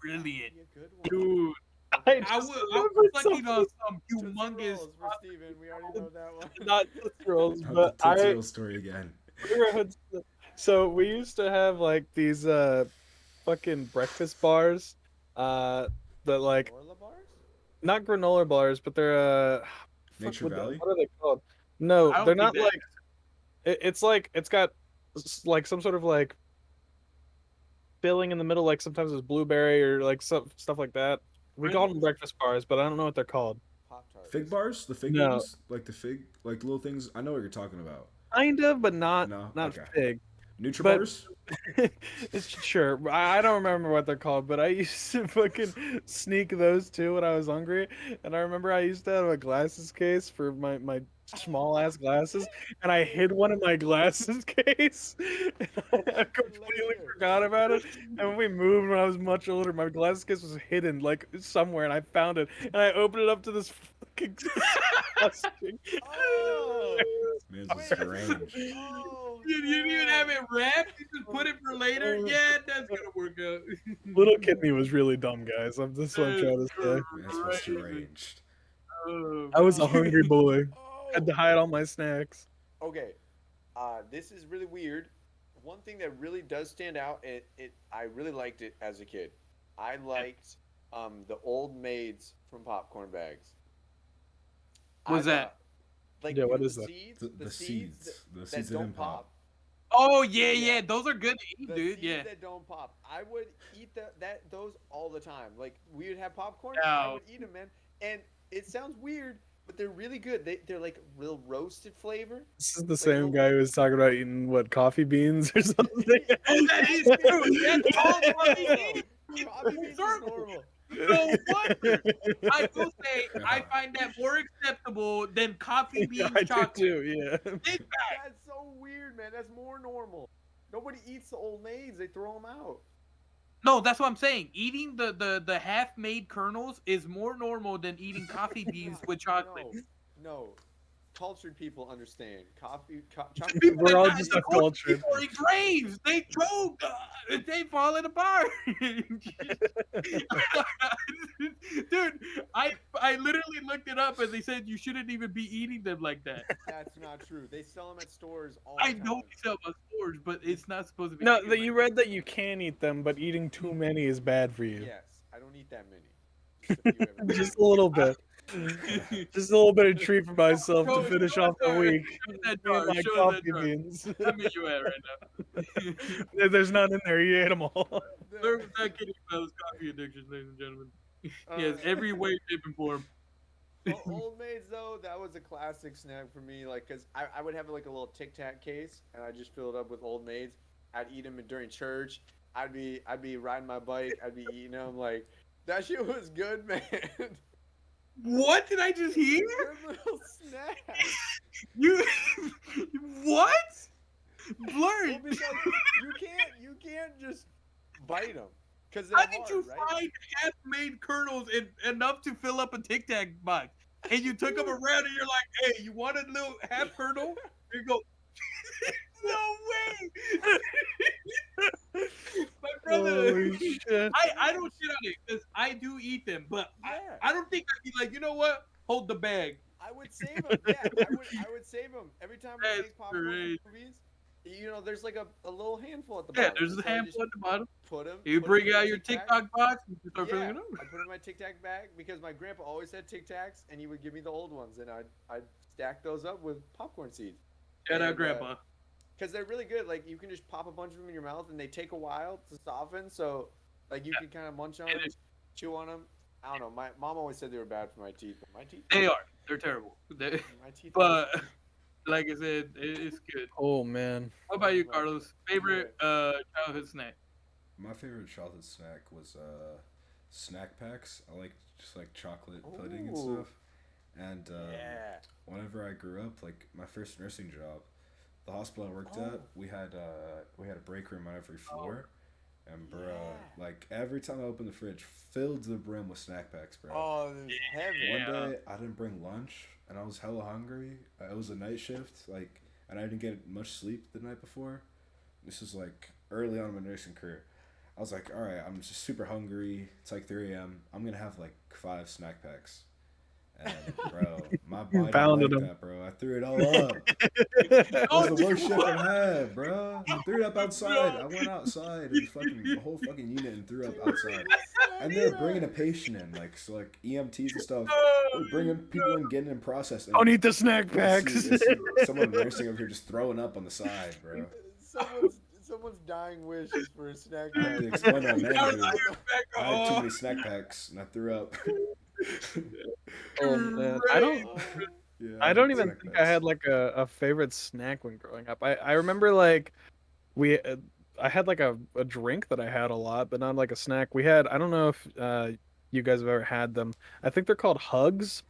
brilliant, Be a good one. dude. I I just was remembered fucking on something. some Tootsie humongous. Rolls for Steven. We already know that one. Not Tootsie Rolls, Not but the Tootsie I Roll story again. neighborhood stuff. So we used to have like these fucking breakfast bars, that like Orla bars? not granola bars, but they're Nature what Valley? what are they called? No, I don't they're think not that- like. It's like it's got like some sort of like filling in the middle. Like sometimes it's blueberry or like some stuff like that. We call them breakfast bars, but I don't know what they're called. Pop Tarts. Fig bars? The fig No. ones? Like the fig, like little things? I know what you're talking about. Kind of, but not No? not Okay. big. Nutri But- bars? It's sure. I don't remember what they're called, but I used to fucking sneak those too when I was hungry. And I remember I used to have a glasses case for my small ass glasses, and I hid one in my glasses case. And I completely forgot about it. And when we moved when I was much older, my glasses case was hidden like somewhere, and I found it. And I opened it up to this fucking disgusting. Oh! Man's Wait, strange. Oh, You didn't even have it wrapped. You just put it for later. Yeah, that's gonna work out. Little kidney was really dumb, guys. That's what I'm trying to say. That's what's Crazy. deranged. Oh, I was a man. hungry boy. Had to Oh. hide all my snacks. Okay. This is really weird. One thing that really does stand out, I really liked it as a kid. I liked the old maids from popcorn bags. What's that? Like Yeah, you what know is the that? seeds, The seeds seeds. The that seeds that don't didn't pop. pop. Oh yeah, Yeah. yeah. Those are good to eat, The dude. seeds Yeah. that don't pop. I would eat those all the time. Like we would have popcorn, I No. would eat them, man. And it sounds weird, but they're really good. They're like real roasted flavor. This is the Like a same little guy who was talking about eating what coffee beans or something. Oh, that is true. That's all coffee beans. Coffee beans is Circle. normal. No wonder. I will say I Yeah. find that more acceptable than coffee beans I do chocolate. too. Yeah. Big fact. That's so weird, man. That's more normal. Nobody eats the old maids. They throw them out. No, that's what I'm saying. Eating the half-made kernels is more normal than eating coffee beans with chocolate. No. Cultured people understand. Chocolate. People We're that all not just the culture uncultured. people are in graves. They choke. They falling apart. Dude, I literally looked it up and they said you shouldn't even be eating them like that. That's not true. They sell them at stores all I the know time. they sell them at stores, but it's not supposed to be. No, eaten that like you read that you can eat them, but eating too many is bad for you. Yes, I don't eat that many. Just a few every now Just and a little bit. that. Just a little bit of treat for myself to finish Show off the us week. that Me and jar. my Show that coffee jar. beans. How many you at right now? There's none in there. You ate them all. then. Learn with that kitty fellas coffee addiction, ladies and gentlemen. He has Uh, every way, shape, and form. Old Maids though, that was a classic snack for me. Like, cause I would have like a little Tic Tac case, and I just fill it up with Old Maids. I'd eat them during church. I'd be riding my bike. I'd be eating them. Like that shit was good, man. What did I just hear? Good little snack. You what? Blur. Well, because you can't just bite them, cause they're How hard, did you right? find half-made kernels enough to fill up a Tic Tac box? And you took them around and you're like, hey, you want a little half kernel? Here you go. No way. My brother. Holy shit. I don't shit on it because I do eat them, but Yeah. I don't think I'd be like, you know what? Hold the bag. I would save them. Yeah, I would save them every time we That's make popcorn great. for movies. You know, there's like a little handful at the Yeah, bottom. there's a So I handful just at the bottom. Put them. You bring out your TikTok box and you start filling Yeah, it up. I put it in my Tic Tac bag because my grandpa always had Tic Tacs, and he would give me the old ones, and I'd stack those up with popcorn seeds. Shout out, And, Grandpa. Because they're really good. Like you can just pop a bunch of them in your mouth, and they take a while to soften. So, like you can kind of munch on them, chew on them. I don't know. My mom always said they were bad for my teeth. But my teeth. They are. They're terrible. My teeth. But like I said, it's good. Oh man. What about you, Carlos? Favorite childhood snack? My favorite childhood snack was snack packs. I like just like chocolate pudding and Ooh. stuff. And Yeah. whenever I grew up, like my first nursing job, the hospital I worked at, we had a break room on every floor. And bro, Yeah. like every time I opened the fridge, filled to the brim with snack packs, bro. Oh, this is heavy. One day I didn't bring lunch and I was hella hungry. It was a night shift, like, and I didn't get much sleep the night before. This is like early on in my nursing career. I was like, all right, I'm just super hungry. It's like 3 a.m. I'm gonna have like 5 snack packs. And bro, my body didn't Pounded like 'em. that, bro. I threw it all up. It was the worst shift I've had, bro. I threw it up outside. I went outside and the whole fucking unit and threw up outside. And they're bringing a patient in, like so, like EMTs and stuff. They're bringing people in, getting them processed. And Don't eat the snack I packs. see- I see someone nursing over here just throwing up on the side, bro. Someone's dying wish is for a snack I had pack. to explain to my manager. I had too Oh, many snack packs and I threw up. Oh man. I don't. Yeah, I don't had even snack think packs. I had like a favorite snack when growing up. I remember like we I had like a drink that I had a lot, but not like a snack. We had I don't know if you guys have ever had them. I think they're called Hugs,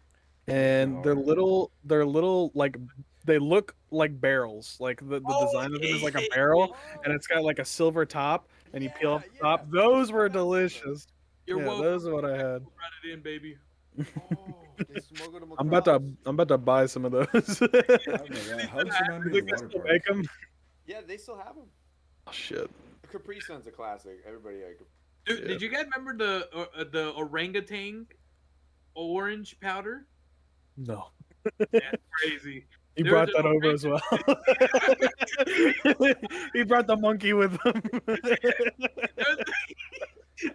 and they're little like they look like barrels. Like the design of them is like a barrel, and it's got like a silver top, and you peel off the top. Those were delicious. you're Yeah, welcome. those are what I had. Run it in, baby. Oh, they smuggled them I'm about across. to buy some of those. I don't know why. Hugs remind me You of think I water still park. make 'em? Yeah, they still have them. Oh shit. Capri Sun's a classic. Everybody like. Dude, Yeah. did you guys remember the orangutan orange powder? No. That's crazy. He There was brought an that over as well. He brought the monkey with him.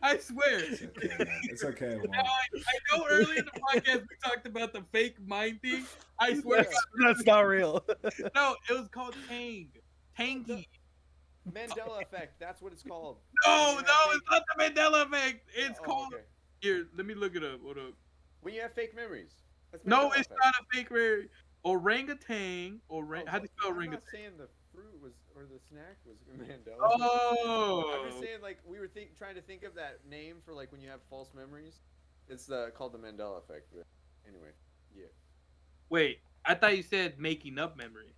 I swear. It's okay, man. It's okay, Now, Juan. I know earlier in the podcast we talked about the fake mind thing. I swear to Yeah. That's not real. God, no, it was called Tang. The Tangy. Mandela effect. That's what it's called. No, When no, you have it's not the Mandela effect. fake- It's oh, called. okay. Here, let me look it up. Hold up. When you have fake memories. That's No, Mandela it's effect. not a fake rare. Orangutan. Oh, How do you spell I'm orangutan? not saying the fruit was or the snack was Mandela. Oh. I'm just saying, like, we were trying to think of that name for like when you have false memories. It's called the Mandela effect. But anyway, yeah, Wait, I thought you said making up memory.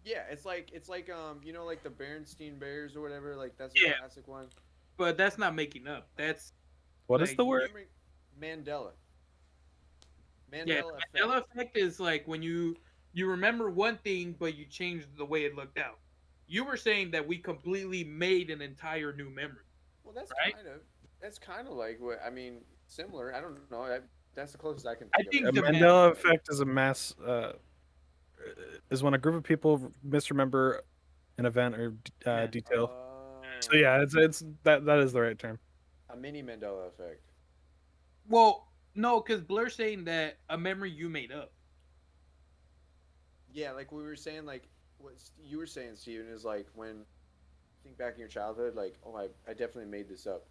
yeah. It's like you know, like the Berenstain Bears or whatever. Like that's a Yeah. classic one. But that's not making up. That's What is like, the word? Remembering Mandela. yeah. Mandela effect. Mandela effect is like when you remember one thing, but you changed the way it looked out. You were saying that we completely made an entire new memory. Well, that's Right? kind of like what I mean. Similar. I don't know. That's the closest I can I think of. think A the Mandela effect is a mass is when a group of people misremember an event or Yeah. detail. Oh, So yeah, it's that is the right term. a mini Mandela effect. Well, no, because Blur's saying that a memory you made up. Yeah, like we were saying, like what you were saying, Steven, is like when you think back in your childhood, like, oh, I definitely made this up,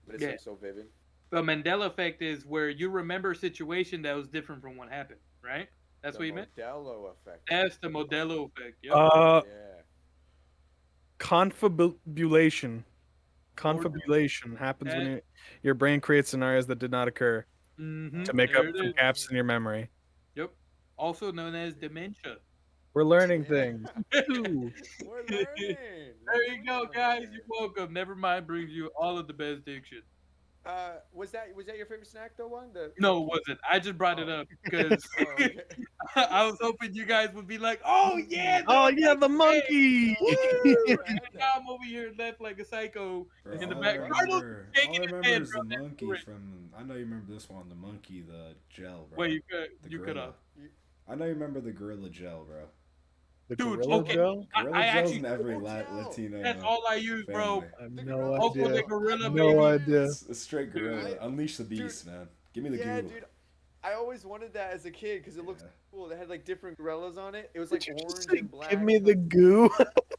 but it's Yeah. like so vivid. The Mandela effect is where you remember a situation that was different from what happened, right? That's The what you meant? Modelo effect. That's the Modelo effect. Yep. Uh, Yeah. confabulation. Confabulation happens when your brain creates scenarios that did not occur Mm-hmm. to make up There it for is. gaps in your memory. Yep. Also known as dementia. We're learning Yeah. things. Ooh. We're learning. There you go, guys. You're welcome. Never mind brings you all of the best diction. Was that your favorite snack though? One the No, it wasn't. I just brought it Oh. up because Oh, okay. I was hoping you guys would be like, "Oh yeah, Oh yeah, the monkey. Oh, I had Now that. I'm over here left like a psycho Bro, in the all back. I Carlos remember, shaking all I his remember head, is bro. the That's monkey great. from. I know you remember this one, the monkey, the gel, bro. Wait, The you cut gorilla. off. I know you remember the gorilla gel, bro. The Dude, gorilla okay. gel? Gorilla I gel's actually, in every Gorilla gel. Latino that's all I use, bro. family. I have The no gorilla Also, idea. the gorilla No baby. idea. It's straight gorilla. Unleash the beast, man. Give me the Yeah, goo. dude. I always wanted that as a kid because it looked Yeah. cool. They had like different gorillas on it. It was like Did you just orange say, and black. give me the goo.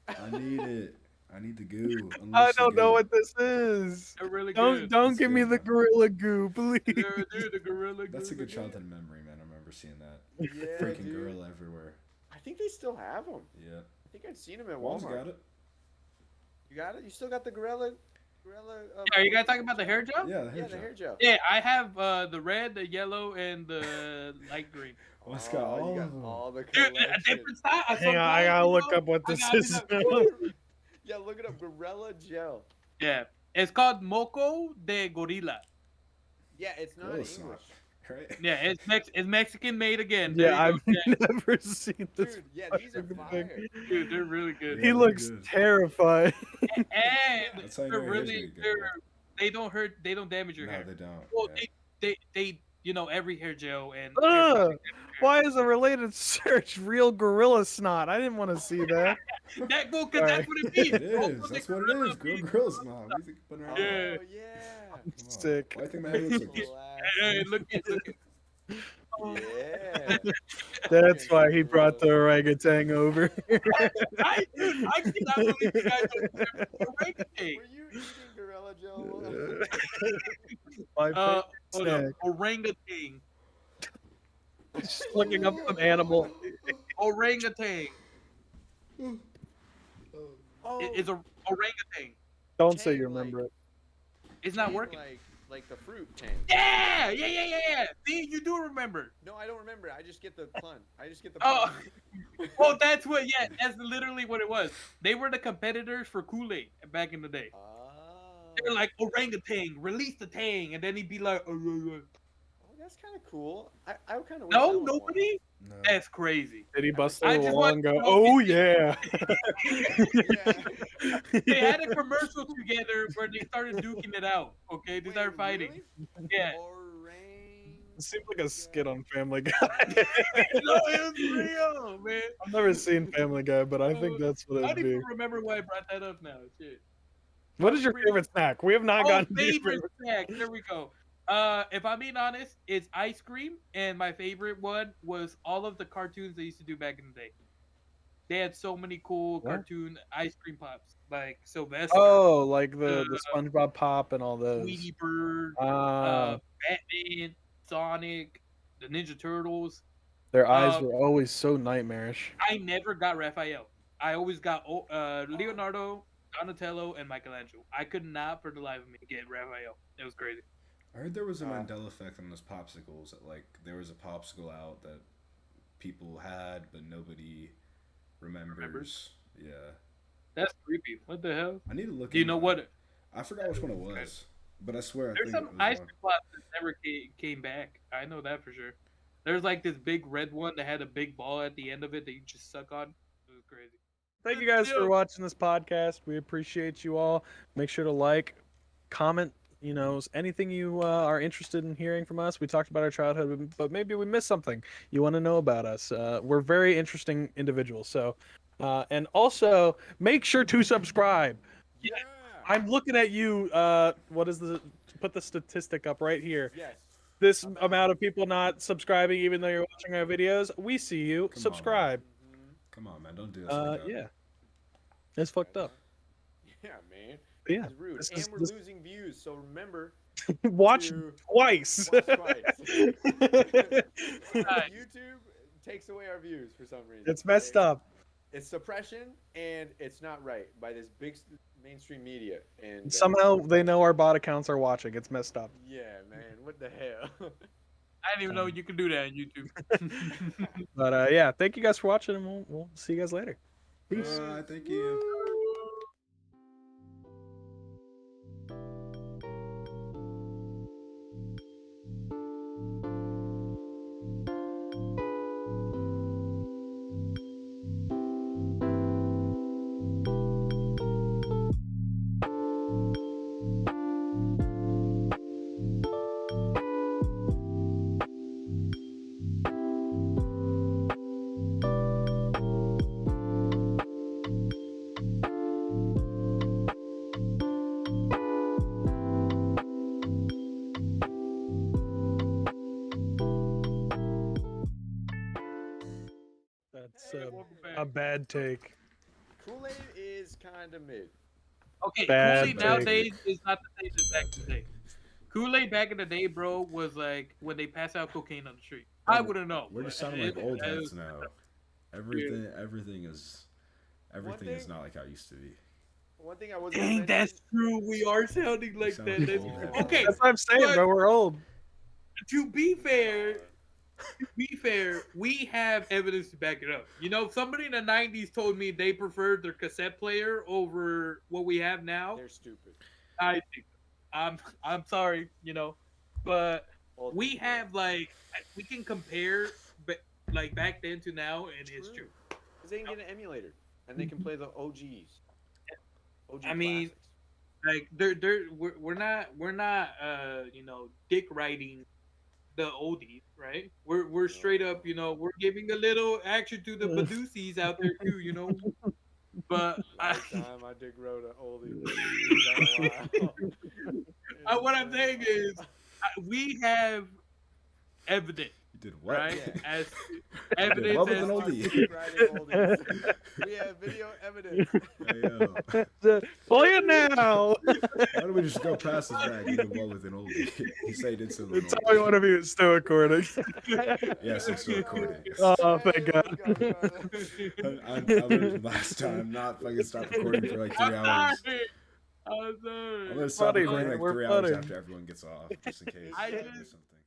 I need it. I need the goo. Unleash I the don't know goo. what this is. They're really Don't good. don't It's give me good, the bro. gorilla goo, please. Dude, the gorilla. That's a gorilla good guy. childhood memory, man. I remember seeing that. Yeah, Freaking dude. gorilla everywhere. I think they still have them. Yeah. I think I'd seen them at Juan's Walmart. got it. You got it? You still got the gorilla? Are you guys talking about the hair gel? Yeah, the hair Yeah, the gel. hair gel. Yeah, I have the red, the yellow, and the light green. Juan's got Oh, all you got of them. all the Dude, a collection. different style. Hang on, I gotta look up what this is. Yeah, look it up. Gorilla gel. Yeah, it's called Moco de Gorilla. Yeah, it's not Gorilla English. snot, right? Yeah, it's Mexican made again. There Yeah, you I've go. Yeah, never seen this. Dude, yeah, these are fucking fire. thing. dude, they're really good. Yeah, He they're looks good. terrified. And That's how you they're know your hair's really gonna get good, bro. they don't hurt, they don't damage your No, hair. they don't. Well, yeah. they you know every hair gel and Ugh, why is a related search real gorilla snot? I didn't want to see that. that well, because Sorry. that's what it means. It is. That's what it is. Gorilla snot. What do you think? Putting around? Yeah. Oh, yeah. Come on. Sick. Why do you think my hair looks like this? Hey, look at Yeah. That's why he brought the orangutan over. I cannot believe you guys don't remember the orangutan. Were you eating gorilla gel? My favorite Hold up, snack. orangutan. Just looking up some animal. Orangutan. Oh, It's a orangutan. Don't say Tang, you remember it. It's not tang, working. Like the fruit tang. Yeah. See, you do remember. No, I don't remember. I just get the pun. I just get the Oh, pun. well, that's what. Yeah, that's literally what it was. They were the competitors for Kool-Aid back in the day. Oh. They were like orangutan, release the tang, and then he'd be like, Oh, that's kind of cool. I kind of no, nobody. No. That's crazy. Did he bust I through the just wall want and to go, know "Oh if yeah"? Yeah. they had a commercial together where they started duking it out. Okay, they Wait, started fighting. really? Yeah. It seemed like a skit Orange. on Family Guy. No, it was real, man. I've never seen Family Guy, but I think that's what I it'd don't be. even remember why I brought that up now. Shit. What is your Really? favorite snack? We have not Oh, gotten to your favorite favorite. snack. There we go. If I'm being honest, it's ice cream, and my favorite one was all of the cartoons they used to do back in the day. They had so many cool What? cartoon ice cream pops, like Sylvester, Oh, like uh, the SpongeBob Pop and all those. Tweety Bird, Ah, Batman, Sonic, the Ninja Turtles. their eyes Uh, were always so nightmarish. I never got Raphael. I always got Leonardo, Donatello, and Michelangelo. I could not, for the life of me, get Raphael. It was crazy. I heard there was a Uh, Mandela effect on those popsicles. That like there was a popsicle out that people had, but nobody remembers. Yeah, That's creepy. What the hell? I need to look Do you into know that. what? I forgot which one it was, but I swear I There's think some it was ice one. cream pops that never came back. I know that for sure. There's like this big red one that had a big ball at the end of it that you just suck on. It was crazy. Thank you guys for Yo, watching this podcast. We appreciate you all. Make sure to like, comment, anything you are interested in hearing from us. We talked about our childhood, but maybe we missed something you want to know about us. We're very interesting individuals. So, and also make sure to subscribe. yeah. I'm looking at you. What is the put the statistic up right here? Yes. This About- amount of people not subscribing, even though you're watching our videos. We see you. Come on, subscribe. Mhm. Come on, man, don't do us like that. Yeah, it's fucked up. Yeah, man. But yeah, It's rude. this And is we're this, losing views, so remember watch to twice. watch twice. Right. YouTube takes away our views for some reason. It's messed up. It's suppression, and it's not right by this big mainstream media. And Somehow they know our bot accounts are watching. It's messed up. yeah, man, what the hell? I didn't even know you could do that on YouTube. But yeah, thank you guys for watching, and we'll see you guys later. Peace. Thank you. That's Hey, welcome back. a bad take. Kool-Aid is kind of mid. Okay, Bad Kool-Aid take. nowadays is not the same as back in the day. Kool-Aid back in the day, bro, was like when they pass out cocaine on the street. I wouldn't know. We're just sounding like old heads now. Everything is thing- not like how it used to be. One thing I was Dang, that's true. We are sounding like sound that. like That's- old heads. okay, That's what I'm saying, but- bro. We're old. to be fair, we have evidence to back it up. You know, somebody in the '90s told me they preferred their cassette player over what we have now. They're stupid. I think I'm sorry, but Old we people. have we can compare like back then to now, and it's true. Because they can get an emulator and they can play the OGs. OG I mean, classics. Like we're not dick riding the oldies, right? We're straight up, we're giving a little action to the Badusies out there too. But Last time I did wrote an oldie. It's been a while. what I'm saying is we have evidence, You did what? right? Yeah. As did evidence what with as an oldie? Dick riding oldies. We have video evidence. Hey, yo. Play it now. Why don't we just go past this guy and get one with an oldie? He said he did so with an Tell me one oldie. of you is still recording. Yes, I'm still recording. Oh, thank God. I learned last time not fucking stop recording for like 3 hours. I'm sorry. I'm gonna stop Funny, recording man. like We're 3 hours funny. after everyone gets off, just in case I I just- miss something.